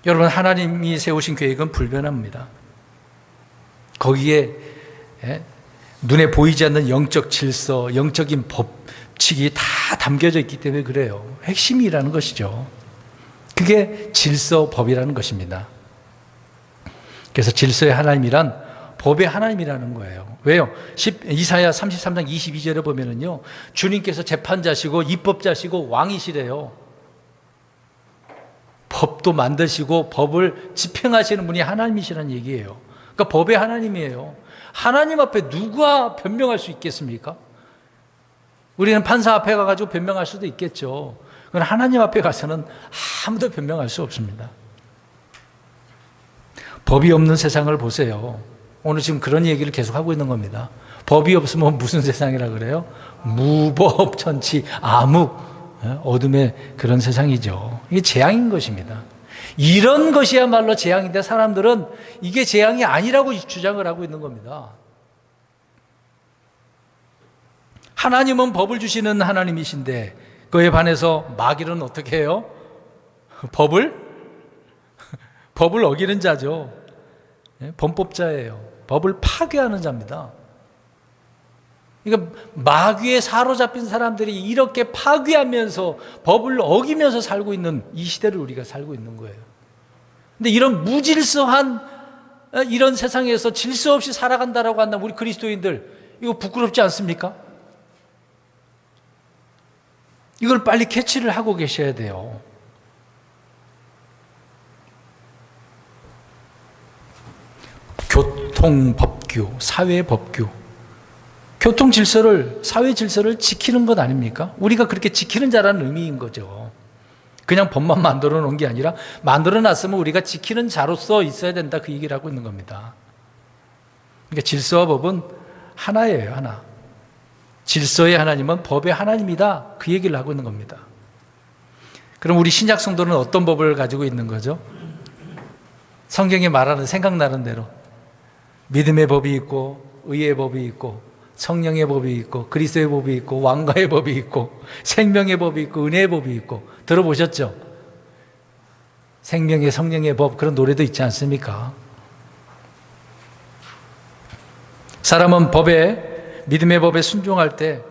여러분, 하나님이 세우신 계획은 불변합니다. 거기에 눈에 보이지 않는 영적 질서, 영적인 법칙이 다 담겨져 있기 때문에 그래요. 핵심이라는 것이죠. 그게 질서, 법이라는 것입니다. 그래서 질서의 하나님이란 법의 하나님이라는 거예요. 왜요? 이사야 33장 22절에 보면은요, 주님께서 재판자시고 입법자시고 왕이시래요. 법도 만드시고 법을 집행하시는 분이 하나님이시라는 얘기예요. 그러니까 법의 하나님이에요. 하나님 앞에 누가 변명할 수 있겠습니까? 우리는 판사 앞에 가가지고 변명할 수도 있겠죠. 그러나 하나님 앞에 가서는 아무도 변명할 수 없습니다. 법이 없는 세상을 보세요. 오늘 지금 그런 얘기를 계속 하고 있는 겁니다. 법이 없으면 무슨 세상이라 그래요? 무법천치, 암흑, 어둠의 그런 세상이죠. 이게 재앙인 것입니다. 이런 것이야말로 재앙인데 사람들은 이게 재앙이 아니라고 주장을 하고 있는 겁니다. 하나님은 법을 주시는 하나님이신데 그에 반해서 마귀는 어떻게 해요? 법을 어기는 자죠. 범법자예요. 법을 파괴하는 자입니다. 그러니까 마귀에 사로잡힌 사람들이 이렇게 파괴하면서 법을 어기면서 살고 있는 이 시대를 우리가 살고 있는 거예요. 근데 이런 무질서한 이런 세상에서 질서 없이 살아간다라고 한다면 우리 그리스도인들 이거 부끄럽지 않습니까? 이걸 빨리 캐치를 하고 계셔야 돼요. 교통법규, 사회법규, 교통 질서를, 사회 질서를 지키는 것 아닙니까? 우리가 그렇게 지키는 자라는 의미인 거죠. 그냥 법만 만들어 놓은 게 아니라 만들어 놨으면 우리가 지키는 자로서 있어야 된다, 그 얘기를 하고 있는 겁니다. 그러니까 질서와 법은 하나예요, 하나. 질서의 하나님은 법의 하나님이다, 그 얘기를 하고 있는 겁니다. 그럼 우리 신약 성도는 어떤 법을 가지고 있는 거죠? 성경이 말하는 생각나는 대로 믿음의 법이 있고 의의 법이 있고 성령의 법이 있고 그리스도의 법이 있고 왕가의 법이 있고 생명의 법이 있고 은혜의 법이 있고 들어보셨죠? 생명의 성령의 법 그런 노래도 있지 않습니까? 사람은 법에 믿음의 법에 순종할 때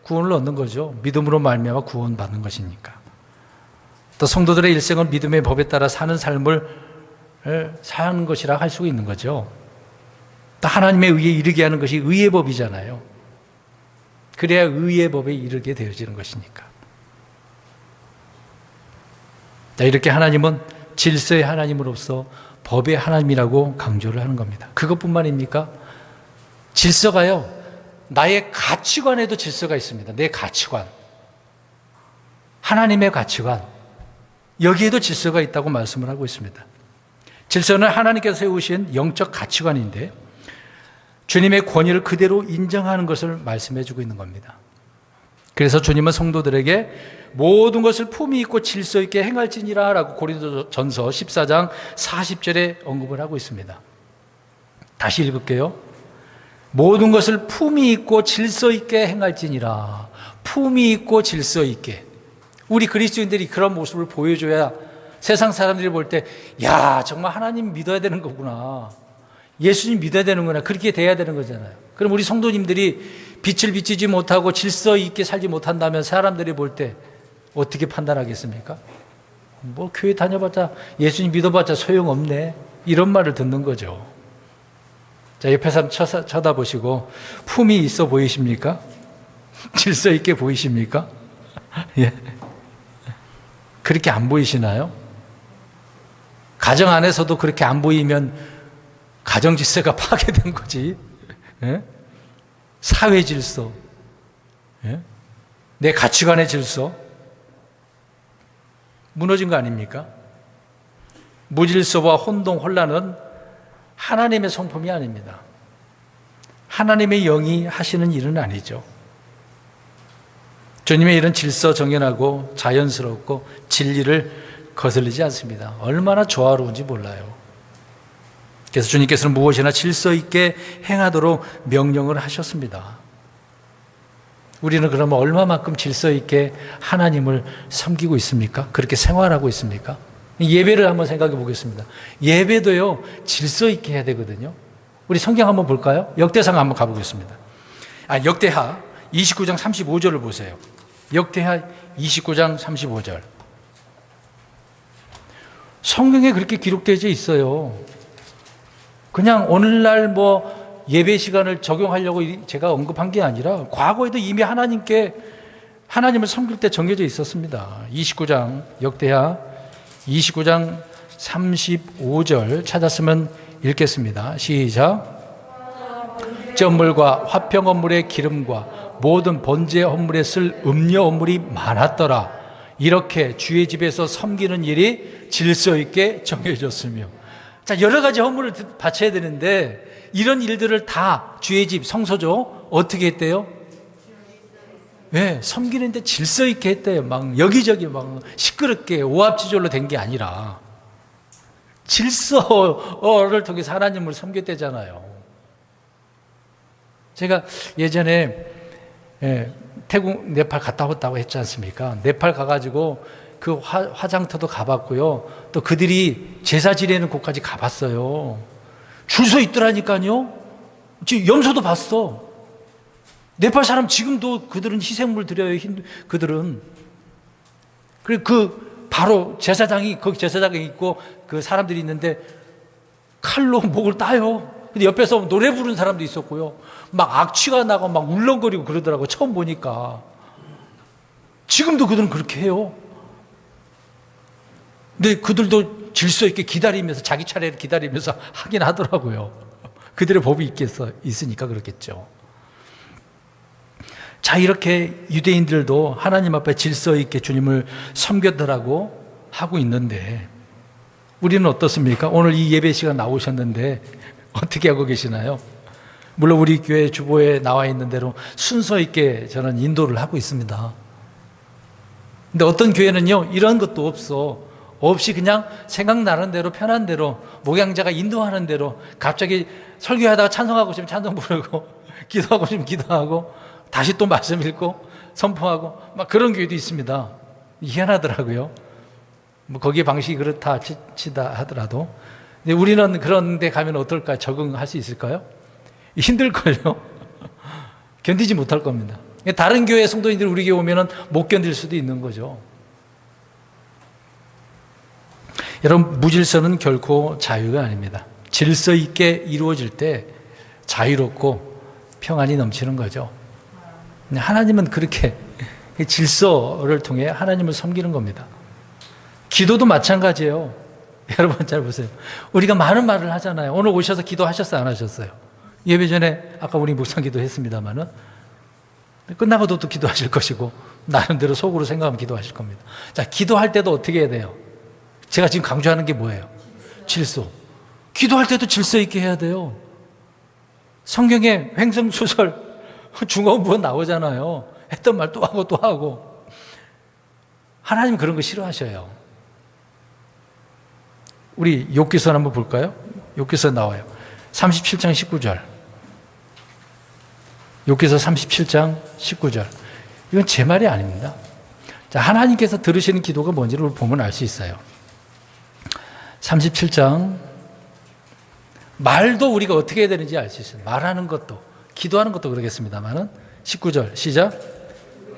구원을 얻는 거죠. 믿음으로 말미암아 구원받는 것이니까. 또 성도들의 일생은 믿음의 법에 따라 사는 삶을 사는 것이라 할 수 있는 거죠. 또 하나님의 의에 이르게 하는 것이 의의 법이잖아요. 그래야 의의 법에 이르게 되어지는 것이니까. 자, 이렇게 하나님은 질서의 하나님으로서 법의 하나님이라고 강조를 하는 겁니다. 그것뿐만입니까? 질서가요, 나의 가치관에도 질서가 있습니다. 내 가치관, 하나님의 가치관, 여기에도 질서가 있다고 말씀을 하고 있습니다. 질서는 하나님께서 세우신 영적 가치관인데 주님의 권위를 그대로 인정하는 것을 말씀해 주고 있는 겁니다. 그래서 주님은 성도들에게 모든 것을 품위 있고 질서 있게 행할지니라 라고 고린도전서 14장 40절에 언급을 하고 있습니다. 다시 읽을게요. 모든 것을 품위 있고 질서 있게 행할지니라. 품위 있고 질서 있게. 우리 그리스도인들이 그런 모습을 보여줘야 세상 사람들이 볼 때, 야, 정말 하나님 믿어야 되는 거구나. 예수님 믿어야 되는구나. 그렇게 돼야 되는 거잖아요. 그럼 우리 성도님들이 빛을 비치지 못하고 질서 있게 살지 못한다면 사람들이 볼 때 어떻게 판단하겠습니까? 뭐 교회 다녀봤자, 예수님 믿어봤자 소용없네. 이런 말을 듣는 거죠. 자, 옆에 사람 쳐다보시고 품이 있어 보이십니까? 질서 있게 보이십니까? 예. 그렇게 안 보이시나요? 가정 안에서도 그렇게 안 보이면 가정 질서가 파괴된 거지. 예? 사회 질서, 예? 내 가치관의 질서 무너진 거 아닙니까? 무질서와 혼동, 혼란은 하나님의 성품이 아닙니다. 하나님의 영이 하시는 일은 아니죠. 주님의 일은 질서 정연하고 자연스럽고 진리를 거슬리지 않습니다. 얼마나 조화로운지 몰라요. 그래서 주님께서는 무엇이나 질서 있게 행하도록 명령을 하셨습니다. 우리는 그러면 얼마만큼 질서 있게 하나님을 섬기고 있습니까? 그렇게 생활하고 있습니까? 예배를 한번 생각해 보겠습니다. 예배도요, 질서 있게 해야 되거든요. 우리 성경 한번 볼까요? 역대상 한번 가보겠습니다. 역대하 29장 35절을 보세요. 역대하 29장 35절. 성경에 그렇게 기록되어 있어요. 그냥 오늘날 뭐 예배 시간을 적용하려고 제가 언급한 게 아니라 과거에도 이미 하나님을 섬길 때 정해져 있었습니다. 29장, 역대하 29장 35절 찾았으면 읽겠습니다. 시작. 전물과 화평 헌물의 기름과 모든 번제 헌물에 쓸 음료 헌물이 많았더라. 이렇게 주의 집에서 섬기는 일이 질서 있게 정해졌으며. 자, 여러 가지 헌물을 바쳐야 되는데 이런 일들을 다 주의 집 성소죠. 어떻게 했대요? 네, 섬기는데 질서 있게 했대요. 막 여기저기 막 시끄럽게 오합지졸로 된 게 아니라 질서를 통해서 하나님을 섬겼대잖아요. 제가 예전에 태국 네팔 갔다 왔다고 했지 않습니까? 네팔 가가지고 그 화장터도 가봤고요. 또 그들이 제사 지내는 곳까지 가봤어요. 줄 서 있더라니까요. 지금 염소도 봤어. 네팔 사람 지금도 그들은 희생물 드려요. 그들은. 그리고 바로 제사장이, 거기 제사장이 있고 그 사람들이 있는데 칼로 목을 따요. 근데 옆에서 노래 부르는 사람도 있었고요. 막 악취가 나고 막 울렁거리고 그러더라고요. 처음 보니까. 지금도 그들은 그렇게 해요. 근데 그들도 질서 있게 기다리면서 자기 차례를 기다리면서 하긴 하더라고요. 그들의 법이 있으니까 그렇겠죠. 자, 이렇게 유대인들도 하나님 앞에 질서 있게 주님을 섬겼더라고 하고 있는데 우리는 어떻습니까? 오늘 이 예배 시간 나오셨는데 어떻게 하고 계시나요? 물론 우리 교회 주보에 나와 있는 대로 순서 있게 저는 인도를 하고 있습니다. 근데 어떤 교회는요, 이런 것도 없이 그냥 생각나는 대로 편한 대로 목양자가 인도하는 대로 갑자기 설교하다가 찬송하고 싶으면 찬송 부르고 기도하고 싶으면 기도하고 다시 또 말씀 읽고 선포하고 막 그런 교회도 있습니다. 희한하더라고요. 뭐 거기에 방식이 그렇다 치다 하더라도. 근데 우리는 그런 데 가면 어떨까? 적응할 수 있을까요? 힘들걸요. 견디지 못할 겁니다. 다른 교회 성도님들이 우리 교회 오면은 못 견딜 수도 있는 거죠. 여러분, 무질서는 결코 자유가 아닙니다. 질서 있게 이루어질 때 자유롭고 평안이 넘치는 거죠. 하나님은 그렇게 질서를 통해 하나님을 섬기는 겁니다. 기도도 마찬가지예요. 여러분 잘 보세요. 우리가 많은 말을 하잖아요. 오늘 오셔서 기도하셨어요, 안 하셨어요? 예배 전에 아까 우리 묵상 기도했습니다만은 끝나고도 또 기도하실 것이고 나름대로 속으로 생각하면 기도하실 겁니다. 자, 기도할 때도 어떻게 해야 돼요? 제가 지금 강조하는 게 뭐예요? 질서. 기도할 때도 질서 있게 해야 돼요. 성경에 횡성수설 중언부언 나오잖아요. 했던 말 또 하고 또 하고. 하나님 그런 거 싫어하셔요. 우리 욥기서 한번 볼까요? 욥기서 나와요. 37장 19절. 욥기서 37장 19절. 이건 제 말이 아닙니다. 자, 하나님께서 들으시는 기도가 뭔지를 보면 알 수 있어요. 37장. 말도 우리가 어떻게 해야 되는지 알 수 있어요. 말하는 것도, 기도하는 것도 그러겠습니다만은 19절 시작.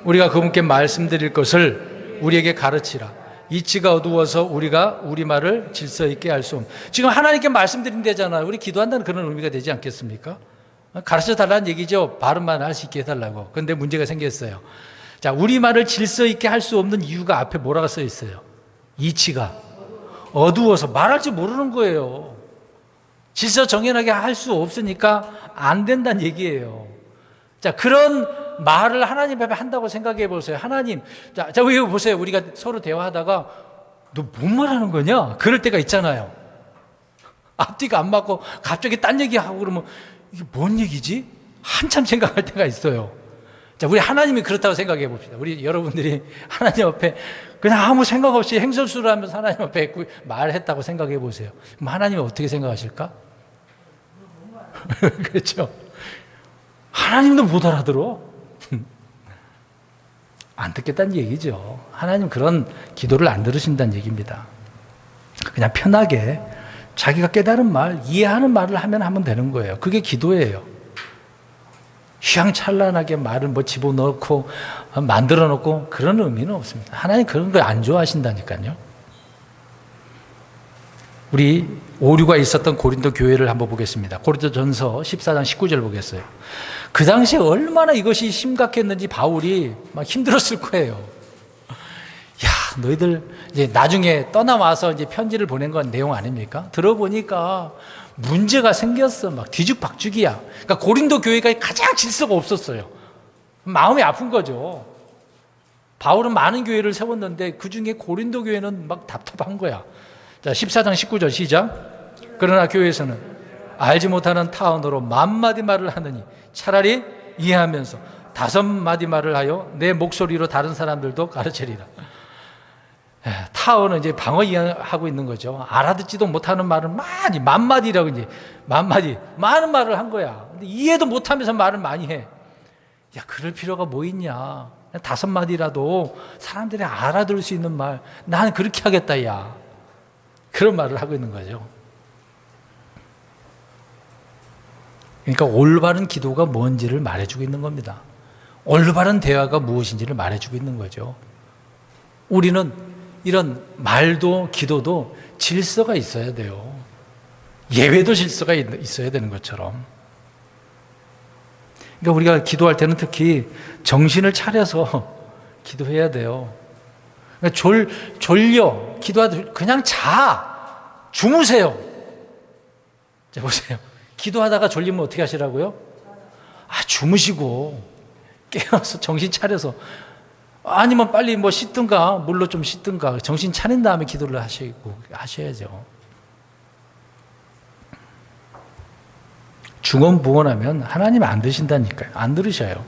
우리가 그분께 말씀드릴 것을 우리에게 가르치라. 이치가 어두워서 우리가 우리 말을 질서 있게 할 수 없는. 지금 하나님께 말씀드린다잖아요. 우리 기도한다는 그런 의미가 되지 않겠습니까? 가르쳐 달라는 얘기죠. 바른 말 할 수 있게 해달라고. 그런데 문제가 생겼어요. 자, 우리 말을 질서 있게 할 수 없는 이유가 앞에 뭐라고 써 있어요? 이치가 어두워서 말할 줄 모르는 거예요. 질서 정연하게 할 수 없으니까 안 된다는 얘기예요. 자, 그런 말을 하나님 앞에 한다고 생각해 보세요. 하나님, 자, 왜 보세요. 우리가 서로 대화하다가 너 뭔 말하는 거냐? 그럴 때가 있잖아요. 앞뒤가 안 맞고 갑자기 딴 얘기하고 그러면 이게 뭔 얘기지? 한참 생각할 때가 있어요. 자, 우리 하나님이 그렇다고 생각해 봅시다. 우리 여러분들이 하나님 앞에 그냥 아무 생각 없이 행설수를 하면서 하나님 앞에 말했다고 생각해 보세요. 그럼 하나님은 어떻게 생각하실까? 그렇죠. 하나님도 못 알아들어. 안 듣겠다는 얘기죠. 하나님 그런 기도를 안 들으신다는 얘기입니다. 그냥 편하게 자기가 깨달은 말, 이해하는 말을 하면 되는 거예요. 그게 기도예요. 휘황찬란하게 말을 뭐 집어넣고 만들어 놓고 그런 의미는 없습니다. 하나님 그런 걸 안 좋아하신다니까요. 우리 오류가 있었던 고린도 교회를 한번 보겠습니다. 고린도전서 14장 19절 보겠어요. 그 당시에 얼마나 이것이 심각했는지 바울이 막 힘들었을 거예요. 야, 너희들 이제 나중에 떠나와서 이제 편지를 보낸 건 내용 아닙니까? 들어보니까 문제가 생겼어. 막 뒤죽박죽이야. 그러니까 고린도 교회가 가장 질서가 없었어요. 마음이 아픈 거죠. 바울은 많은 교회를 세웠는데 그 중에 고린도 교회는 막 답답한 거야. 자, 14장 19절 시작. 그러나 교회에서는 알지 못하는 타언어로 만마디 말을 하느니 차라리 이해하면서 5마디 말을 하여 내 목소리로 다른 사람들도 가르치리라. 타언은 이제 방어 이해하고 있는 거죠. 알아듣지도 못하는 말을 많이, 만마디라고 이제, 만마디, 많은 말을 한 거야. 근데 이해도 못하면서 말을 많이 해. 야, 그럴 필요가 뭐 있냐. 5마디라도 사람들이 알아들을 수 있는 말, 나는 그렇게 하겠다, 야. 그런 말을 하고 있는 거죠. 그러니까 올바른 기도가 뭔지를 말해주고 있는 겁니다. 올바른 대화가 무엇인지를 말해주고 있는 거죠. 우리는 이런 말도 기도도 질서가 있어야 돼요. 예배도 질서가 있어야 되는 것처럼. 그러니까 우리가 기도할 때는 특히 정신을 차려서 기도해야 돼요. 그러니까 졸려 기도하다 그냥 주무세요. 자, 보세요. 기도하다가 졸리면 어떻게 하시라고요? 주무시고 깨어서 정신 차려서, 아니면 빨리 뭐 씻든가 물로 좀 씻든가 정신 차린 다음에 기도를 하셔야죠. 중언부언하면 하나님 안 드신다니까요. 안 들으셔요.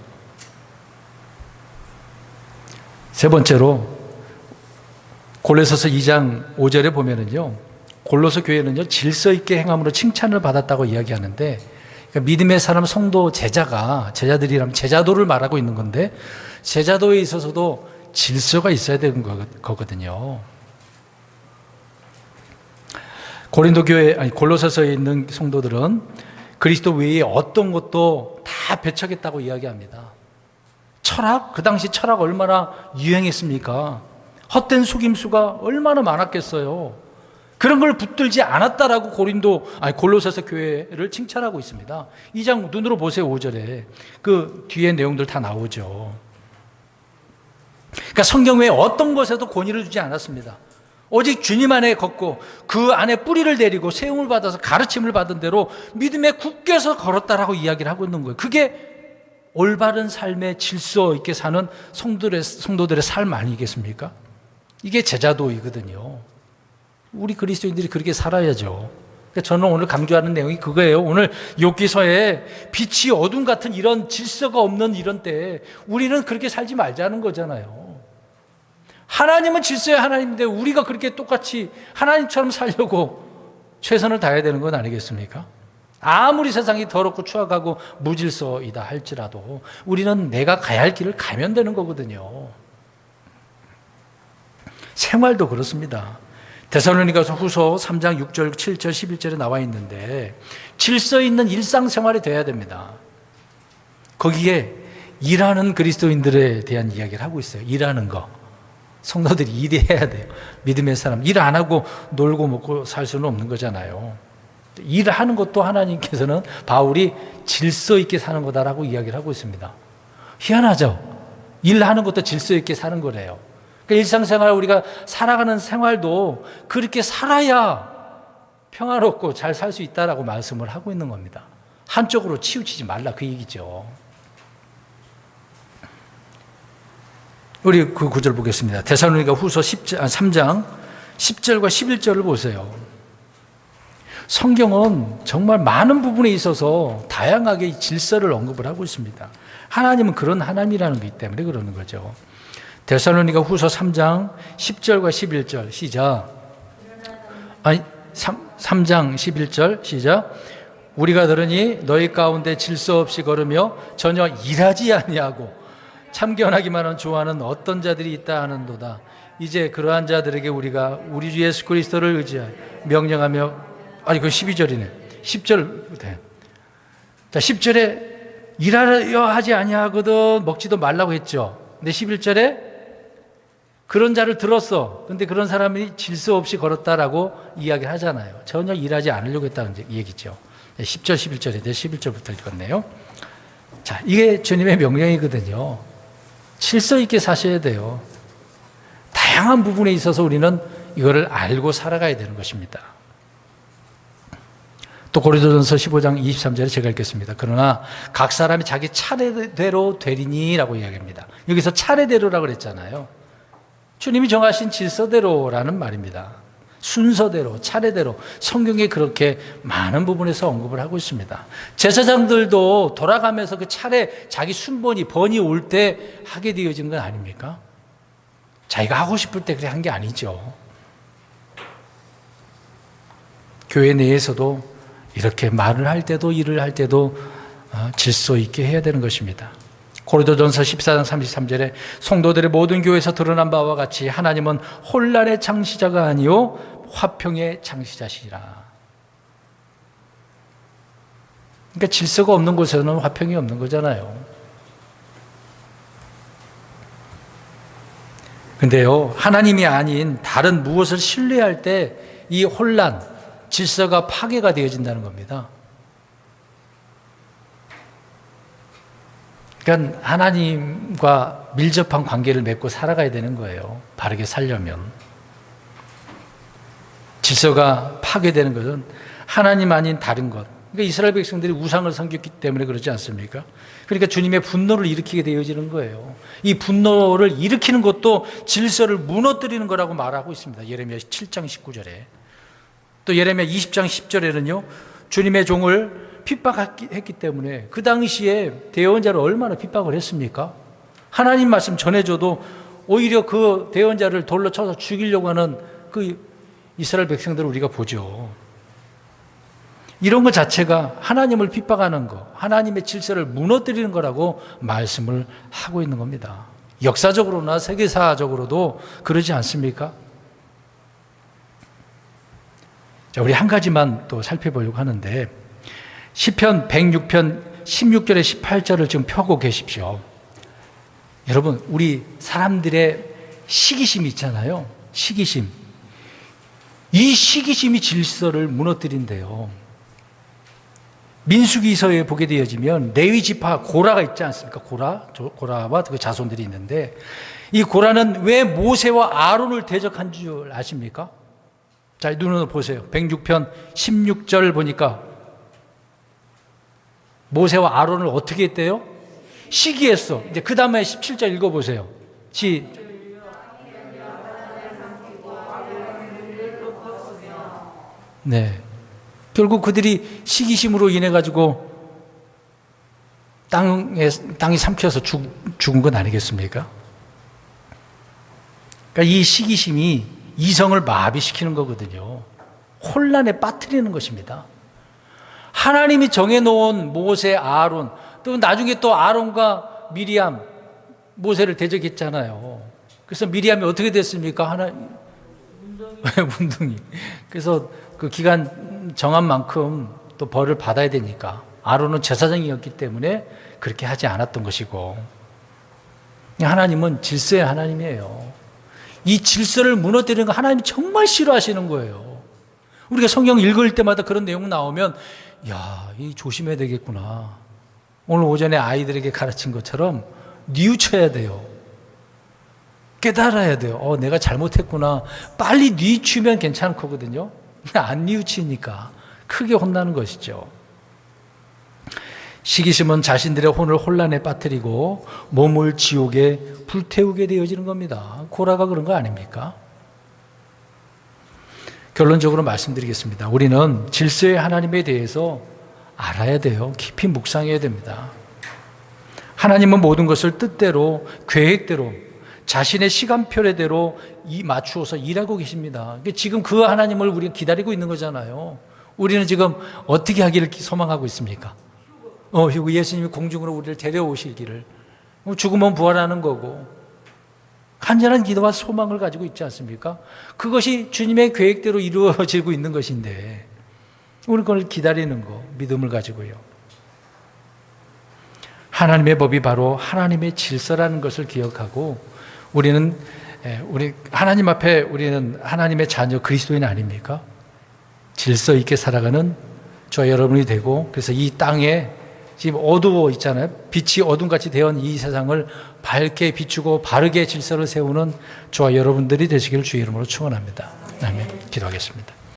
세 번째로 골로새서 2장 5절에 보면은요, 골로새 교회는요 질서 있게 행함으로 칭찬을 받았다고 이야기하는데, 그러니까 믿음의 사람 성도 제자들이라면 제자도를 말하고 있는 건데, 제자도에 있어서도 질서가 있어야 되는 거거든요. 골로새서에 있는 성도들은 그리스도 외에 어떤 것도 다 배척했다고 이야기합니다. 철학? 그 당시 철학 얼마나 유행했습니까? 헛된 속임수가 얼마나 많았겠어요. 그런 걸 붙들지 않았다라고 골로새서 교회를 칭찬하고 있습니다. 2장 눈으로 보세요. 5절에 그 뒤에 내용들 다 나오죠. 그러니까 성경 외에 어떤 것에도 권위를 주지 않았습니다. 오직 주님 안에 걷고 그 안에 뿌리를 내리고 세움을 받아서 가르침을 받은 대로 믿음에 굳게서 걸었다라고 이야기를 하고 있는 거예요. 그게 올바른 삶의 질서 있게 사는 성도들의 삶 아니겠습니까? 이게 제자도이거든요. 우리 그리스도인들이 그렇게 살아야죠. 그러니까 저는 오늘 강조하는 내용이 그거예요. 오늘 욥기서에 빛이 어둠 같은 이런 질서가 없는 이런 때에 우리는 그렇게 살지 말자는 거잖아요. 하나님은 질서의 하나님인데 우리가 그렇게 똑같이 하나님처럼 살려고 최선을 다해야 되는 건 아니겠습니까? 아무리 세상이 더럽고 추악하고 무질서이다 할지라도 우리는 내가 가야 할 길을 가면 되는 거거든요. 생활도 그렇습니다. 데살로니가서 후서 3장 6절, 7절, 11절에 나와 있는데 질서 있는 일상생활이 돼야 됩니다. 거기에 일하는 그리스도인들에 대한 이야기를 하고 있어요. 일하는 거. 성도들이 일해야 돼요. 믿음의 사람. 일 안 하고 놀고 먹고 살 수는 없는 거잖아요. 일하는 것도 하나님께서는 바울이 질서 있게 사는 거다라고 이야기를 하고 있습니다. 희한하죠? 일하는 것도 질서 있게 사는 거래요. 그러니까 일상생활 우리가 살아가는 생활도 그렇게 살아야 평화롭고 잘 살 수 있다라고 말씀을 하고 있는 겁니다. 한쪽으로 치우치지 말라 그 얘기죠. 우리 그 구절 보겠습니다. 데살로니가 후서 3장 10절과 11절을 보세요. 성경은 정말 많은 부분에 있어서 다양하게 질서를 언급을 하고 있습니다. 하나님은 그런 하나님이라는 거기 때문에 그러는 거죠. 데살로니가 후서 3장 10절과 11절 시작. 3장 11절 시작. 우리가 들으니 너희 가운데 질서 없이 걸으며 전혀 일하지 아니하고 참견하기만은 좋아하는 어떤 자들이 있다 하는도다. 이제 그러한 자들에게 우리가 우리 주 예수 그리스도를 의지하여 명령하며 그 12절이네. 10절부터. 자, 10절에 일하려 하지 아니하거든 먹지도 말라고 했죠. 근데 11절에 그런 자를 들었어. 근데 그런 사람이 질서 없이 걸었다라고 이야기를 하잖아요. 전혀 일하지 않으려고 했다는 얘기죠. 10절, 11절인데 11절부터 읽었네요. 자, 이게 주님의 명령이거든요. 질서 있게 사셔야 돼요. 다양한 부분에 있어서 우리는 이거를 알고 살아가야 되는 것입니다. 또 고린도전서 15장 23절에 제가 읽겠습니다. 그러나 각 사람이 자기 차례대로 되리니라고 이야기합니다. 여기서 차례대로라고 그랬잖아요. 주님이 정하신 질서대로라는 말입니다. 순서대로, 차례대로 성경에 그렇게 많은 부분에서 언급을 하고 있습니다. 제사장들도 돌아가면서 그 차례, 자기 번이 올 때 하게 되어진 건 아닙니까? 자기가 하고 싶을 때 그렇게 한 게 아니죠. 교회 내에서도 이렇게 말을 할 때도 일을 할 때도 질서 있게 해야 되는 것입니다. 고린도전서 14장 33절에 성도들의 모든 교회에서 드러난 바와 같이 하나님은 혼란의 창시자가 아니요 화평의 창시자시라. 그러니까 질서가 없는 곳에는 화평이 없는 거잖아요. 근데요, 하나님이 아닌 다른 무엇을 신뢰할 때 이 혼란, 질서가 파괴가 되어진다는 겁니다. 그러니까 하나님과 밀접한 관계를 맺고 살아가야 되는 거예요. 바르게 살려면. 질서가 파괴되는 것은 하나님 아닌 다른 것. 그러니까 이스라엘 백성들이 우상을 섬겼기 때문에 그러지 않습니까? 그러니까 주님의 분노를 일으키게 되어지는 거예요. 이 분노를 일으키는 것도 질서를 무너뜨리는 거라고 말하고 있습니다. 예레미야 7장 19절에. 또 예레미야 20장 10절에는요. 주님의 종을 핍박했기 때문에 그 당시에 대언자를 얼마나 핍박을 했습니까? 하나님 말씀 전해줘도 오히려 그 대언자를 돌로 쳐서 죽이려고 하는 그 이스라엘 백성들을 우리가 보죠. 이런 것 자체가 하나님을 핍박하는 거, 하나님의 질서를 무너뜨리는 거라고 말씀을 하고 있는 겁니다. 역사적으로나 세계사적으로도 그러지 않습니까? 자, 우리 한 가지만 또 살펴보려고 하는데 시편 106편 16절에 18절을 지금 펴고 계십시오. 여러분, 우리 사람들의 시기심이 있잖아요. 시기심. 이 시기심이 질서를 무너뜨린대요. 민수기서에 보게 되어지면 레위 지파 고라가 있지 않습니까? 고라와 그 자손들이 있는데 이 고라는 왜 모세와 아론을 대적한 줄 아십니까? 자, 눈으로 보세요. 106편 16절 보니까 모세와 아론을 어떻게 했대요? 시기했어. 이제 그 다음에 17절 읽어보세요. 네. 결국 그들이 시기심으로 인해 가지고 땅이 삼켜서 죽은 건 아니겠습니까? 그러니까 이 시기심이 이성을 마비시키는 거거든요. 혼란에 빠뜨리는 것입니다. 하나님이 정해놓은 모세, 아론, 또 나중에 또 아론과 미리암, 모세를 대적했잖아요. 그래서 미리암이 어떻게 됐습니까? 문둥이. 그래서 그 기간 정한 만큼 또 벌을 받아야 되니까 아론은 제사장이었기 때문에 그렇게 하지 않았던 것이고, 하나님은 질서의 하나님이에요. 이 질서를 무너뜨리는 거 하나님이 정말 싫어하시는 거예요. 우리가 성경 읽을 때마다 그런 내용 나오면 야, 이 조심해야 되겠구나. 오늘 오전에 아이들에게 가르친 것처럼 뉘우쳐야 돼요. 깨달아야 돼요. 내가 잘못했구나. 빨리 뉘우치면 괜찮을 거거든요. 안 뉘우치니까 크게 혼나는 것이죠. 시기심은 자신들의 혼을 혼란에 빠뜨리고 몸을 지옥에 불태우게 되어지는 겁니다. 고라가 그런 거 아닙니까? 결론적으로 말씀드리겠습니다. 우리는 질서의 하나님에 대해서 알아야 돼요. 깊이 묵상해야 됩니다. 하나님은 모든 것을 뜻대로, 계획대로, 자신의 시간표례대로 맞추어서 일하고 계십니다. 지금 그 하나님을 우리가 기다리고 있는 거잖아요. 우리는 지금 어떻게 하기를 소망하고 있습니까? 예수님이 공중으로 우리를 데려오실 길을, 죽으면 부활하는 거고, 간절한 기도와 소망을 가지고 있지 않습니까? 그것이 주님의 계획대로 이루어지고 있는 것인데 우리는 그걸 기다리는 거, 믿음을 가지고요. 하나님의 법이 바로 하나님의 질서라는 것을 기억하고 우리 하나님 앞에 우리는 하나님의 자녀 그리스도인 아닙니까? 질서 있게 살아가는 저와 여러분이 되고, 그래서 이 땅에 지금 어두워 있잖아요. 빛이 어둠같이 되어온 이 세상을 밝게 비추고 바르게 질서를 세우는 저와 여러분들이 되시기를 주의 이름으로 축원합니다. 아멘. 기도하겠습니다.